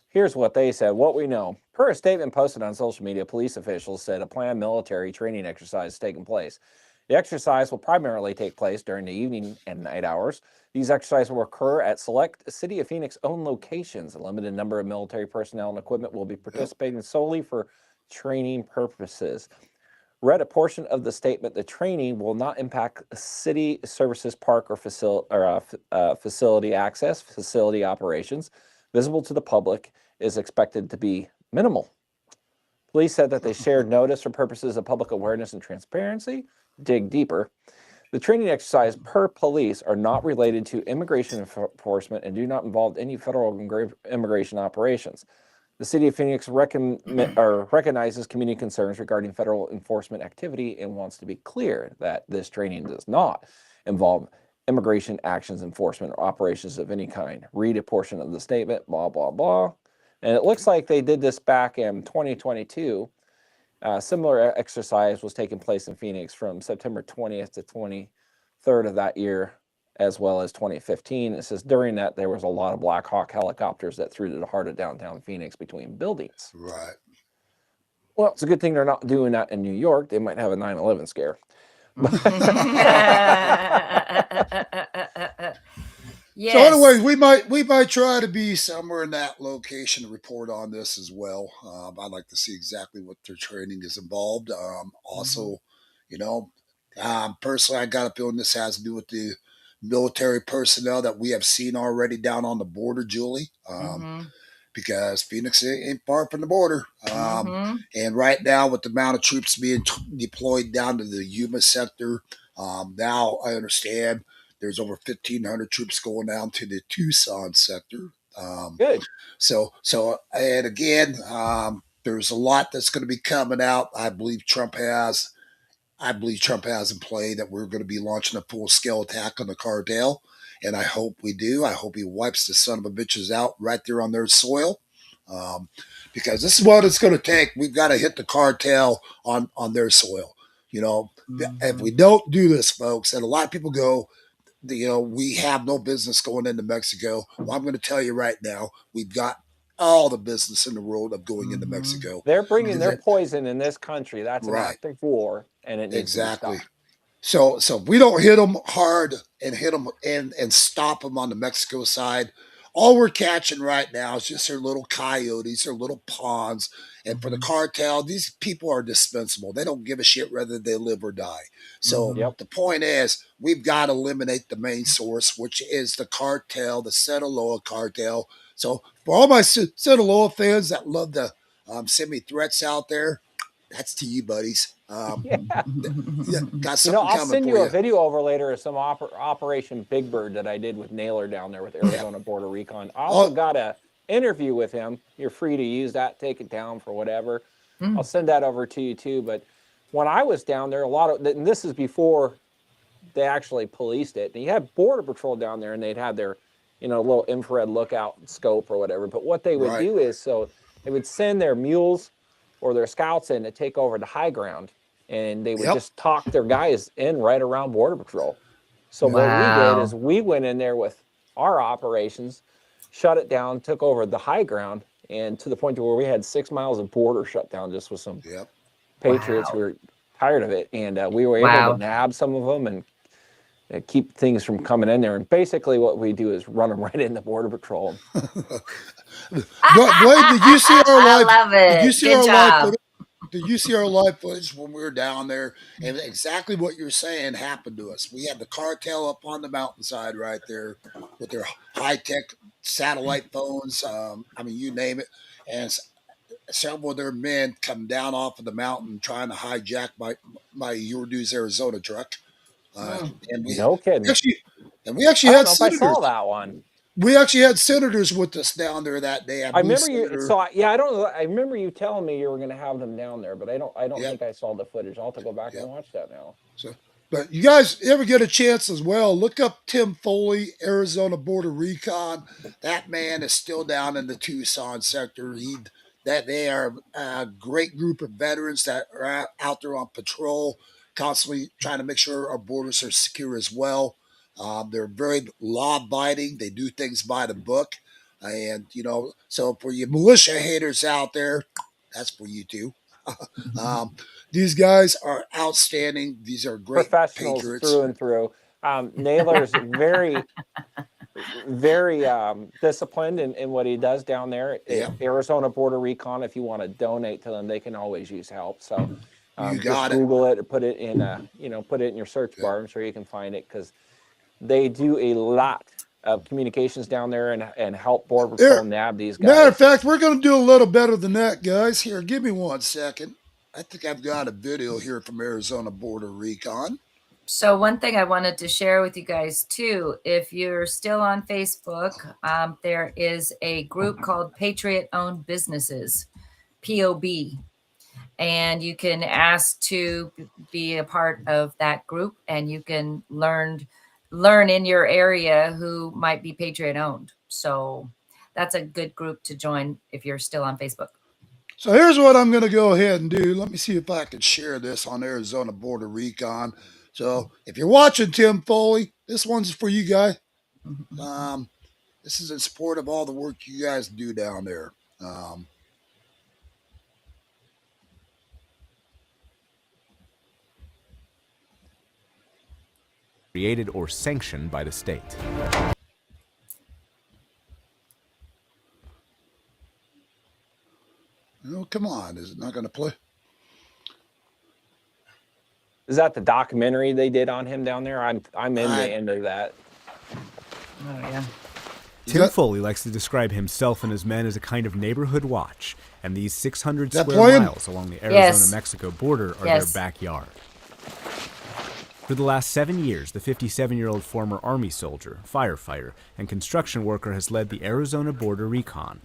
here's what they said. What we know. Per a statement posted on social media, police officials said a planned military training exercise is taking place. The exercise will primarily take place during the evening and night hours. These exercises will occur at select City of Phoenix owned locations. A limited number of military personnel and equipment will be yep, participating solely for training purposes. Read a portion of the statement. The training will not impact city services, park, or facility access, facility operations. Visible to the public is expected to be minimal. Police said that they shared notice for purposes of public awareness and transparency. Dig deeper. The training exercise per police are not related to immigration enforcement and do not involve any federal immigration operations. The city of Phoenix recognizes community concerns regarding federal enforcement activity and wants to be clear that this training does not involve immigration actions, enforcement, or operations of any kind. Read a portion of the statement, blah, blah, blah. And it looks like they did this back in 2022. Similar exercise was taking place in Phoenix from September 20th to 23rd of that year, as well as 2015. It says during that, there was a lot of Black Hawk helicopters that threw to the heart of downtown Phoenix between buildings. right. Well, it's a good thing they're not doing that in New York. They might have a 9/11 scare. So, anyways, Yes. we might try to be somewhere in that location to report on this as well. I'd like to see exactly what their training is involved. Mhm. Also, you know, personally, I got a feeling this has to do with the military personnel that we have seen already down on the border, Julie. Mhm. Because Phoenix ain't far from the border. Mhm. And right now, with the amount of troops being deployed down to the Yuma sector, now I understand there's over 1,500 troops going down to the Tucson sector. Good. And again, there's a lot that's going to be coming out. I believe Trump has in play that we're going to be launching a full scale attack on the cartel. And I hope we do. I hope he wipes the son of a bitches out right there on their soil. Um, because this is what it's going to take. We've got to hit the cartel on their soil. You know, if we Mhm. don't do this, folks, and a lot of people go, we have no business going into Mexico. Well, I'm going to tell you right now, we've got all the business in the world of going into Mhm. Mexico. They're bringing Is their it poison in this country. That's an right? act of war, and it needs to be Exactly. stopped. So if we don't hit them hard and hit them and stop them on the Mexico side, all we're catching right now is just their little coyotes, their little pawns. And for the cartel, these people are dispensable. They don't give a shit whether they live or die. So Yep. the point is, we've got to eliminate the main source, which is the cartel, the Sinaloa cartel. So for all my Sinaloa fans that love to send me threats out there, that's to you, buddies. Yeah. Yeah, got something I'll coming send for you a you. video over later of some Operation Big Bird that I did with Naylor down there with Arizona Border Recon. I also Oh, got a interview with him. You're free to use that, take it down for whatever. I'll Mm. send that over to you too. But when I was down there, and this is before they actually policed it. And you had Border Patrol down there, and they'd have their, little infrared lookout scope or whatever. But what they would right. do is, so they would send their mules or their scouts in to take over the high ground, and they would Yep. just talk their guys in right around Border Patrol. So what we did is Wow. we went in there with our operations, shut it down, took over the high ground, and to the point to where we had 6 miles of border shut down just with some Yep. patriots who Wow. were tired of it, and we were able to Wow. nab some of them and keep things from coming in there. And basically what we do is run them right into Border Patrol. Blade, did you see our I live? love Did you it. see Good our live job. footage? Did you see our live footage when we were down there? And exactly what you're saying happened to us. We had the cartel up on the mountainside right there with their high tech satellite phones. I mean, you name it. And several of their men come down off of the mountain trying to hijack my Your News Arizona truck. Mm. And No kidding. actually we actually I don't had know if I senators. saw that one. We actually had senators with us down there that day. I I believe remember you. Senator. So I don't know. I remember you telling me you were going to have them down there, but I don't Yep, think I saw the footage. I'll have to go back and yep. watch that now. So, but you guys ever get a chance as well, look up Tim Foley, Arizona Border Recon. That man is still down in the Tucson sector. That they are a great group of veterans that are out there on patrol, constantly trying to make sure our borders are secure as well. They're very law abiding. They do things by the book, and so for you militia haters out there, that's for you too. um, these guys are outstanding. These are great Professionals patriots. through and through. Naylor's very, very disciplined in what he does down there at Yep, Arizona Border Recon. If you want to donate to them, they can always use help. So you just got it. Google it or put it in put it in your search Yep. bar. I'm sure you can find it because they do a lot of communications down there and help Border Patrol nab these Matter of guys. fact, we're going to do a little better than that, guys. Here, give me 1 second. I think I've got a video here from Arizona Border Recon. So one thing I wanted to share with you guys too, if you're still on Facebook, there is a group called Patriot Owned Businesses, POB, and you can ask to be a part of that group, and you can learn in your area who might be Patriot owned. So that's a good group to join if you're still on Facebook. So here's what I'm going to go ahead and do. Let me see if I can share this on Arizona Border Recon. So if you're watching Tim Foley, this one's for you guys. This is in support of all the work you guys do down there. Created or sanctioned by the state. Oh, come on. Is it not going to play? Is that the documentary they did on him down there? I'm into that. Oh yeah. Tim Foley likes to describe himself and his men as a kind of neighborhood watch, and these 600 That square playing? miles along the Yes. Arizona-Mexico border are Yes. their backyard. For the last 7 years, the 57-year-old former Army soldier, firefighter, and construction worker has led the Arizona Border Recon.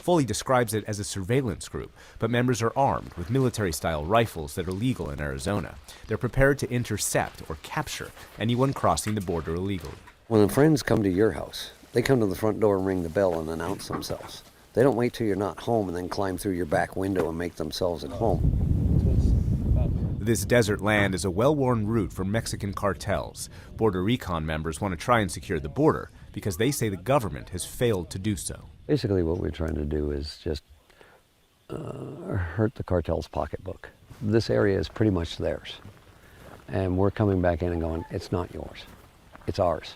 Foley describes it as a surveillance group, but members are armed with military-style rifles that are legal in Arizona. They're prepared to intercept or capture anyone crossing the border illegally. When the friends come to your house, they come to the front door and ring the bell and announce themselves. They don't wait till you're not home and then climb through your back window and make themselves at home. This desert land is a well-worn route for Mexican cartels. Border Recon members want to try and secure the border because they say the government has failed to do so. Basically what we're trying to do is just hurt the cartel's pocketbook. This area is pretty much theirs. And we're coming back in and going, it's not yours, it's ours.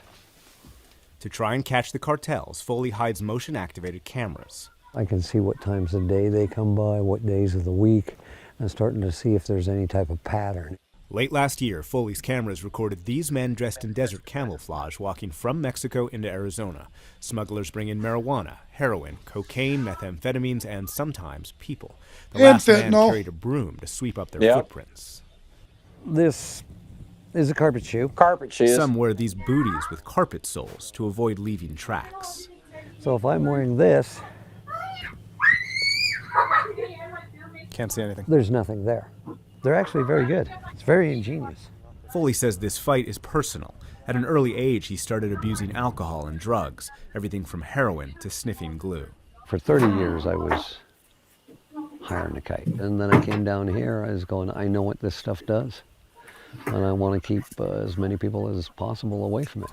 To try and catch the cartels, Foley hides motion-activated cameras. I can see what times of day they come by, what days of the week, and starting to see if there's any type of pattern. Late last year, Foley's cameras recorded these men dressed in desert camouflage walking from Mexico into Arizona. Smugglers bring in marijuana, heroin, cocaine, methamphetamines, and sometimes people. The And last man fentanyl. carried a broom to sweep up their Yeah. footprints. This is a carpet shoe. Carpet shoes. Some wear these booties with carpet soles to avoid leaving tracks. So if I'm wearing this, Can't see anything. there's nothing there. They're actually very good. It's very ingenious. Foley says this fight is personal. At an early age, he started abusing alcohol and drugs, everything from heroin to sniffing glue. For 30 years, I was hiring a kite. And then I came down here, I was going, I know what this stuff does. And I want to keep as many people as possible away from it.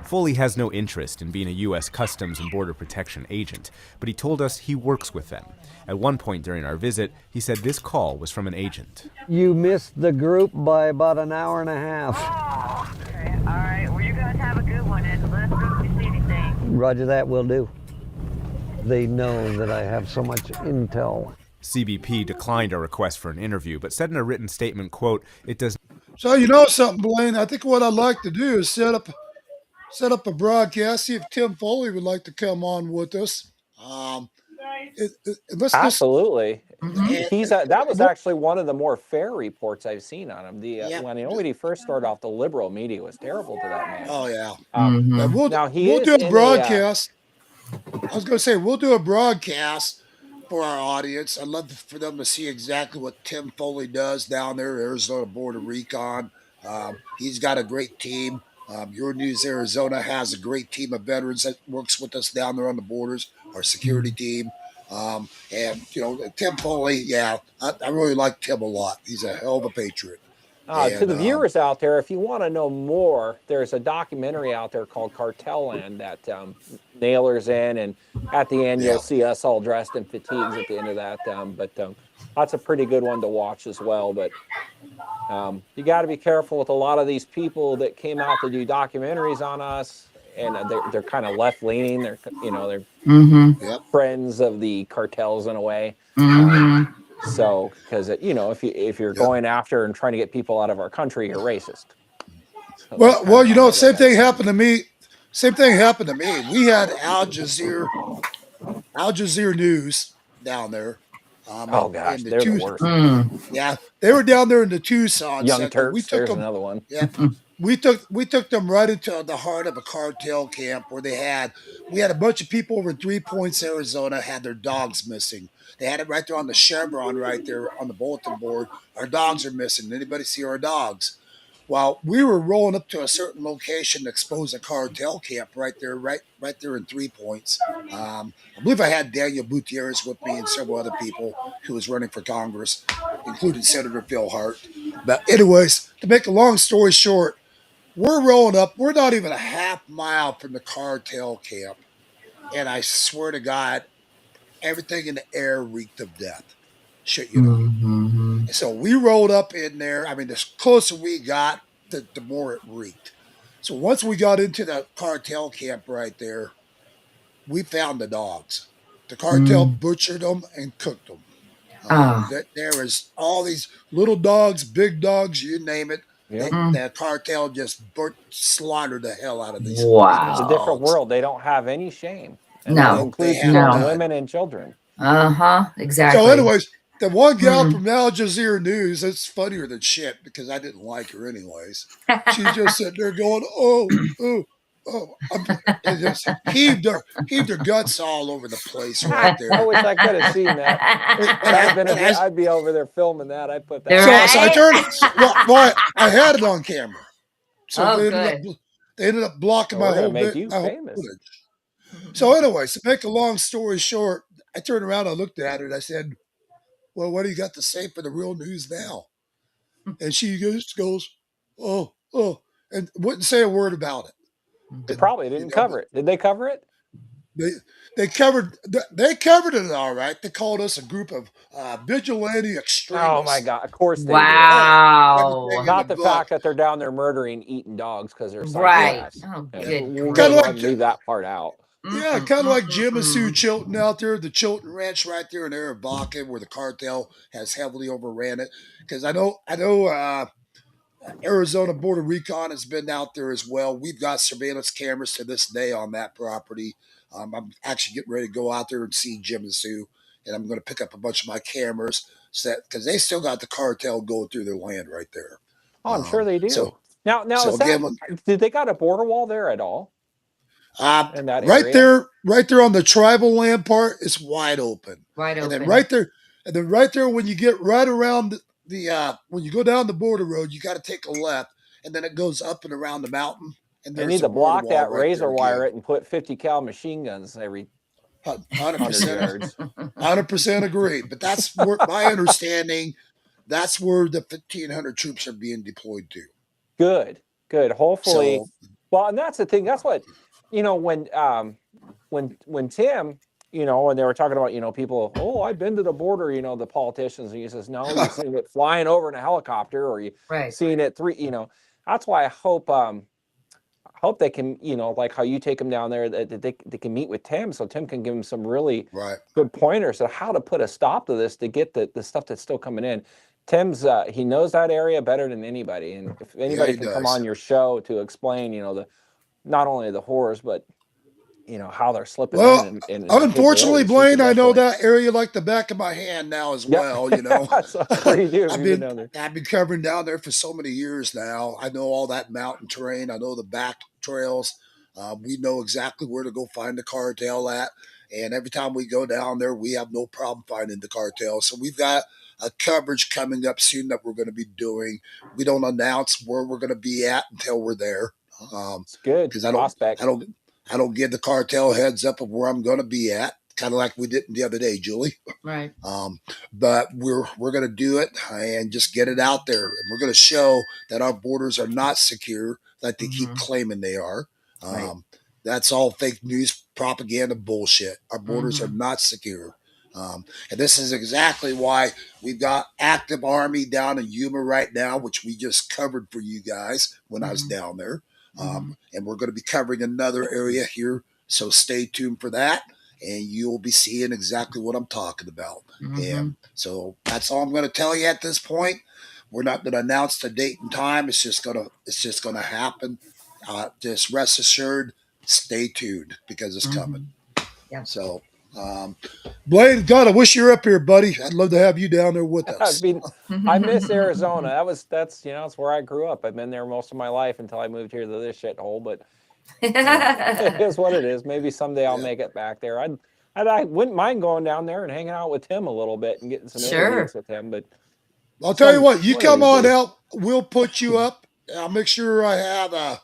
Foley has no interest in being a U.S. Customs and Border Protection agent, but he told us he works with them. At one point during our visit, he said this call was from an agent. You missed the group by about an hour and a half. Oh, okay. All right. Well, you guys have a good one, and let us know if you see anything. Roger that, will do. They know that I have so much intel. CBP declined our request for an interview, but said in a written statement, quote, "It does." So you know something, Blaine? I think what I'd like to do is set up a broadcast. See if Tim Foley would like to come on with us. Let's just Absolutely. Mhm. He's that was actually one of the more fair reports I've seen on him. When he first started off, the liberal media was terrible to that man. Oh yeah. Um, But we'll Now, he we'll is do in a a, broadcast. I was going to say we'll do a broadcast for our audience. I'd love for them to see exactly what Tim Foley does down there, Arizona Border Recon. He's got a great team. Your News Arizona has a great team of veterans that works with us down there on the borders. Our security team. And you know, Tim Foley, yeah, I really like Tim a lot. He's a hell of a patriot. to the viewers out there, if you want to know more, there's a documentary out there called Cartel Land that Nailers in, and at the end you'll see us all dressed in fatigues at the end of that. But that's a pretty good one to watch as well. But you got to be careful with a lot of these people that came out to do documentaries on us, and they're kind of left leaning. They're Mhm. friends of the cartels in a way. Mhm. So, because if you're going after and trying to get people out of our country, you're racist. So Well, you know, same thing happened to me. Same thing happened to me. We had Al Jazeera News down there. Oh gosh, in they're the worst. Yeah, they were down there in the Tucson Young sector. We Turks. took There's them. another one. Yeah, we took them right into the heart of a cartel camp where we had a bunch of people over in 3 Points, Arizona, had their dogs missing. They had it right there on the chevron right there on the bulletin board. Our dogs are missing. Anybody see our dogs? Well, we were rolling up to a certain location to expose a cartel camp right there in 3 Points. I believe I had Daniel Gutierrez with me and several other people who was running for Congress, including Senator Phil Hart. But anyways, to make a long story short, we're rolling up. We're not even a half mile from the cartel camp. And I swear to God, everything in the air reeked of death. Shit, you know. Mhm. So we rolled up in there. I mean, the closer we got, the more it reeked. So once we got into the cartel camp right there, we found the dogs. The cartel butchered them and cooked them. Ah. There was all these little dogs, big dogs, you name it. Yep. The cartel just slaughtered the hell out of these. Wow. It's a different world. They don't have any shame. And No. that includes They have killing none. women and children. Exactly. So, anyways, the one gal from Al Jazeera News, it's funnier than shit because I didn't like her anyways. She just sitting there going, oh, and just heaved her guts all over the place right I there. wish I could have seen that. I'd be over there filming that. I'd put that. So I turned. I had it on camera. So they ended up blocking my whole famous. footage. So, anyways, to make a long story short, I turned around, I looked at her, and I said, "Well, what do you got to say for the real news now?" And she goes, "Oh," and wouldn't say a word about it. They probably didn't cover it. Did they cover it? they covered it all right. They called us a group of vigilante Oh extremists. my God! Of course they Everything did. Wow. in the Not the book. fact that they're down there murdering, eating dogs because they're Yeah, Right. psychopaths. Oh, And yeah. good we'll Kind go of grief. ahead like and leave that part out. yeah, Mm-mm, kind of like Jim and Sue mm-mm. Chilton out there, the Chilton Ranch right there in Arivaca, where the cartel has heavily overran it. Because I know. Arizona Border Recon has been out there as well. We've got surveillance cameras to this day on that property. I'm actually getting ready to go out there and see Jim and Sue, and I'm going to pick up a bunch of my cameras because they still got the cartel going through their land right there. Oh, I'm sure they So, do. Now so is that? again, Did they got a border wall there at all in that area? right there on the tribal land part, it's wide open, Wide and then open. right there when you get right around when you go down the border road, you got to take a left, and then it goes up and around the mountain, and They there's need a to border block wall that, right razor there wire again. it, and put 50 cal machine guns every 100 100%, yards. 100% agree. But that's where my understanding. That's where the 1,500 troops are being deployed to. Good. Hopefully, So well, and that's the thing. That's what when Tim, when they were talking about people, oh, I've been to the border, the politicians, and he says, no, you've seen it flying over in a helicopter, or you Right. seen it That's why I hope they can, like how you take them down there, that they can meet with Tim, so Tim can give them some really right, good pointers on how to put a stop to this to get the stuff that's still coming in. Tim's he knows that area better than anybody, and if yeah, anybody he can come does. on your show to explain, the not only the horrors, but how they're slipping Well, in and the unfortunately, capabilities, he can Blaine, I know definitely. that area like the back of my hand now as Yep. well. So what do you do if I've you've been been down there? I've been covering down there for so many years now. I know all that mountain terrain. I know the back trails. We know exactly where to go find the cartel at. And every time we go down there, we have no problem finding the cartel. So we've got a coverage coming up soon that we're going to be doing. We don't announce where we're going to be at until we're there. It's good Because prospect. I don't give the cartel heads up of where I'm going to be at, kind of like we did the other day, Julie. Right. But we're going to do it and just get it out there, and we're going to show that our borders are not secure like they keep claiming they are. Right. That's all fake news propaganda bullshit. Our borders are not secure. And this is exactly why we've got active army down in Yuma right now, which we just covered for you guys when I was down there. And we're going to be covering another area here. So stay tuned for that. And you'll be seeing exactly what I'm talking about. And so that's all I'm going to tell you at this point. We're not going to announce the date and time. It's just gonna happen. Just rest assured, stay tuned because it's coming. Yeah. So, Blaine, God, I wish you were up here, buddy. I'd love to have you down there with us. I miss Arizona. That's it's where I grew up. I've been there most of my life until I moved here to this shithole. But it is what it is. Maybe someday I'll make it back there. I wouldn't mind going down there and hanging out with Tim a little bit and getting some interviews with him. But I'll tell you what, you come on days. out. We'll put you up. I'll make sure I have a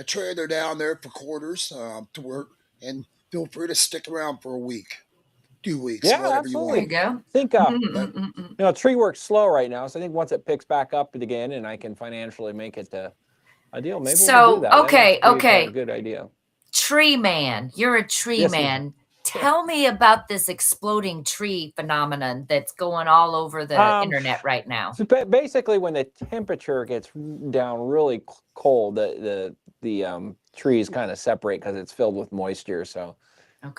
trailer down there for quarters to work, and feel free to stick around for a week, 2 weeks, whatever absolutely. you There want. you go. Tree work's slow right now, so I think once it picks back up again and I can financially make it a deal, maybe we'll do that. Okay. A good idea. Tree man, you're a tree man. Tell me about this exploding tree phenomenon that's going all over the internet right now. So basically, when the temperature gets down really cold, the trees kind of separate because it's filled with moisture. So,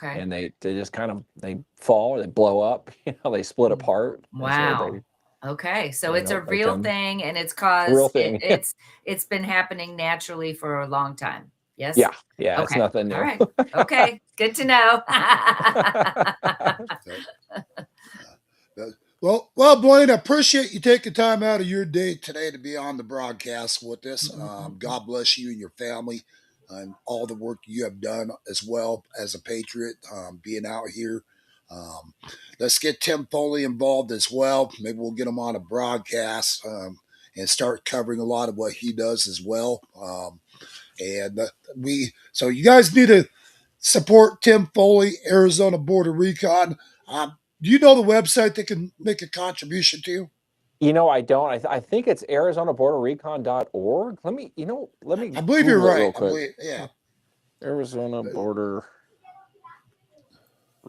and they just kind of they fall, or they blow up. They split apart. Wow. Okay, so it's a real thing, and it's caused. Real thing. It's been happening naturally for a long time. Yes. Yeah. Okay. It's nothing new. All right. Okay. Good to know. Well, Blaine, I appreciate you taking time out of your day today to be on the broadcast with us. God bless you and your family and all the work you have done as well as a patriot, being out here. Let's get Tim Foley involved as well. Maybe we'll get him on a broadcast and start covering a lot of what he does as well. So you guys need to support Tim Foley, Arizona Border Recon. Do you know the website that can make a contribution to you? I don't. I think it's ArizonaBorderRecon.org. Let me I believe you're Google it right. real quick. Yeah. Arizona Border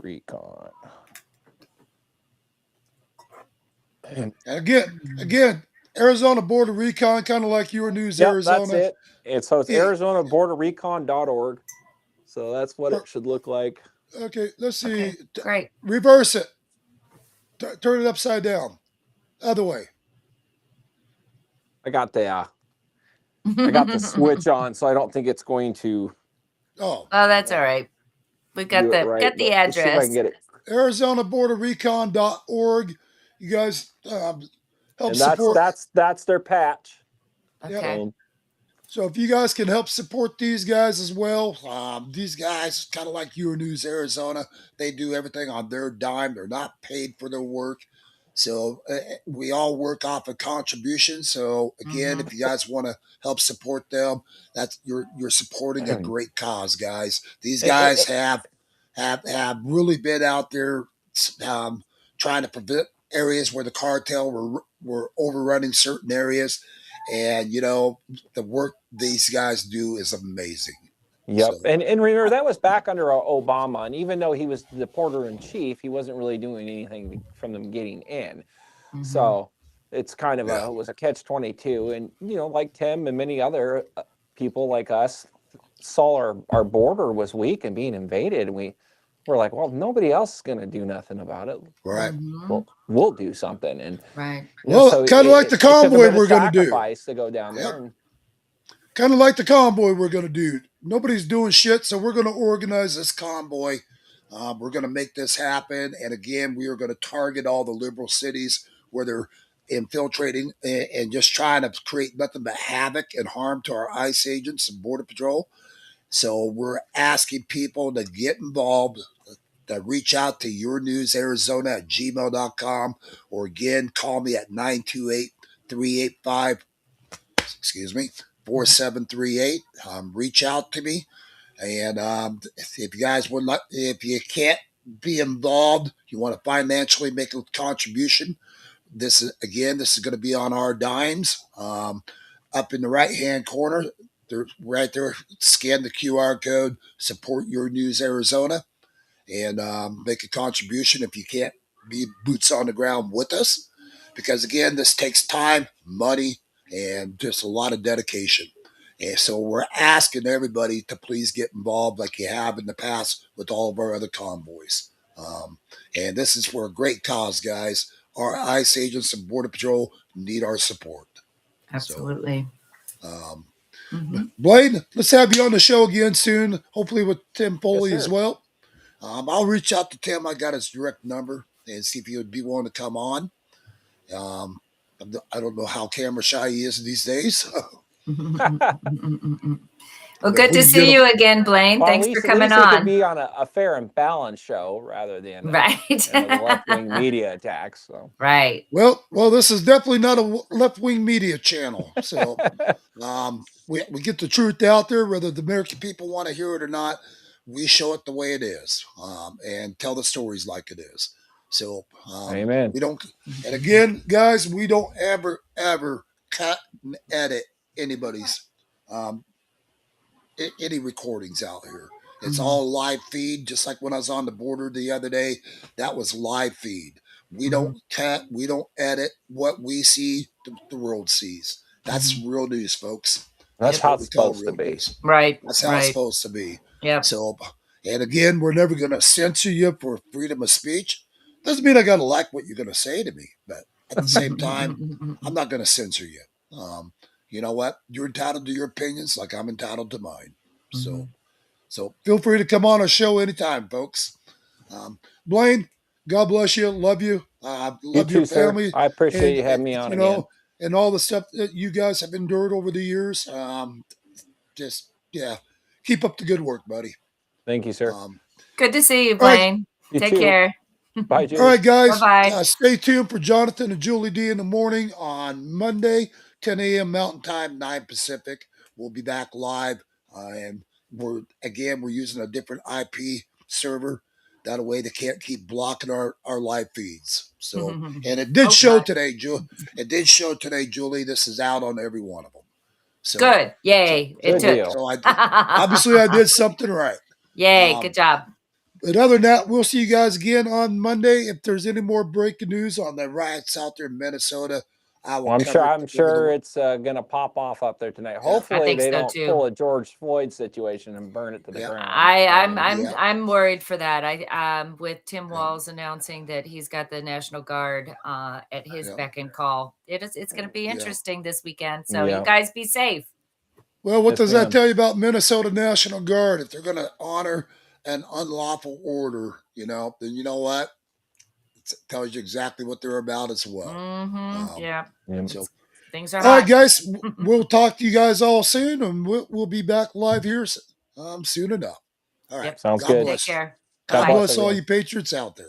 Recon. And And again, Arizona Border Recon, kind of like your news, yep, Arizona. that's it. It's ArizonaBorderRecon.org. So that's what it should look like. Okay, let's see. Okay, great. Reverse it. Turn it upside down. Other way. I got the switch on, so I don't think it's going to Oh, that's all right. We got do it right. got the but let's see if I address. can get it. ArizonaBorderRecon.org. You guys help And support. that's their patch. Okay. So if you guys can help support these guys as well, these guys, kind of like Your News Arizona, they do everything on their dime. They're not paid for their work. So we all work off a contribution. So again, if you guys want to help support them, that's you're supporting a great cause, guys. These guys have really been out there trying to prevent areas where the cartel were overrunning certain areas. And the work these guys do is amazing. Yep. So, And remember, that was back under Obama. And even though he was the porter in chief, he wasn't really doing anything from them getting in. So it's kind of it was a catch-22. And, like Tim and many other people like us saw our border was weak and being invaded. And we're like, well, nobody else is going to do nothing about it. right. Well, we'll do something. And Right. Well, kind of like the convoy we're going to do. To go down there. And, kind of like the convoy we're going to do. Nobody's doing shit, so we're going to organize this convoy. We're going to make this happen. And again, we are going to target all the liberal cities where they're infiltrating and just trying to create nothing but havoc and harm to our ICE agents and Border Patrol. So we're asking people to get involved, to reach out to yournewsarizona@gmail.com, or again, call me at 928-385-4738. Reach out to me. And if you guys would like, if you can't be involved, you want to financially make a contribution, this is going to be on our dimes. Up in the right-hand corner, right there, scan the QR code, support Your News Arizona, and make a contribution if you can't be boots on the ground with us. Because again, this takes time, money, and just a lot of dedication. And so we're asking everybody to please get involved like you have in the past with all of our other convoys. And this is for a great cause, guys. Our ICE agents and Border Patrol need our support. Absolutely. So, Blaine, let's have you on the show again soon, hopefully with Tim Foley as well. I'll reach out to Tim. I got his direct number and see if he would be willing to come on. I don't know how camera shy he is these days. Well, good to see you again, Blaine. Well, Thanks for coming He on. could be on a fair and balanced show rather than the left-wing media attacks. So. Right. Well, this is definitely not a left-wing media channel. So we get the truth out there, whether the American people want to hear it or not. We show it the way it is and tell the stories like it is. So amen. We don't. And again, guys, we don't ever cut and edit anybody's any recordings out here. It's all live feed. Just like when I was on the border the other day, that was live feed. We don't cut. We don't edit. What we see, the world sees. That's real news, folks. That's how it's supposed to be. News. Right. That's how it's supposed to be. Yeah. So, and again, we're never going to censor you for freedom of speech. Doesn't mean I got to like what you're going to say to me, but at the same time, I'm not going to censor you. You know what? You're entitled to your opinions, like I'm entitled to mine. So feel free to come on our show anytime, folks. Blaine, God bless you. Love you. Love you too, your family. Sir. I appreciate you having me on again. And all the stuff that you guys have endured over the years. Keep up the good work, buddy. Thank you, sir. Good to see you, Blaine. Right. Take care. Bye, Julie. All right, guys. Bye-bye. Stay tuned for Jonathan and Julie D in the morning on Monday, 10 a.m. Mountain Time, 9 Pacific. We'll be back live. And we're using a different IP server. That way they can't keep blocking our live feeds. So, and it did show today, Julie. It did show today, Julie. This is out on every one of them. So, good. Yay. So I obviously I did something right. Yay. Good job. But other than that, we'll see you guys again on Monday. If there's any more breaking news on the riots out there in Minnesota, I will Well, I'm cover sure. it I'm over sure it's going to pop off up there tonight. Yeah. Hopefully, think they so, don't too. pull a George Floyd situation and burn it to the Yeah. ground. Yeah. I'm worried for that. With Tim Yeah. Walz announcing that he's got the National Guard at his Yeah. beck and call. It's going to be Yeah. interesting this weekend. So Yeah. you guys be safe. Well, what Yes, does that ma'am. tell you about Minnesota National Guard? If they're going to honor an unlawful order, then you know what? It tells you exactly what they're about as well. Yeah. Yeah. So, Things are all right, hot. guys, we'll talk to you guys all soon, and we'll be back live here soon enough. All right. Yep. Sounds God good. Take bless. care. God God Bye-bye. bless bless all everyone. you patriots out there.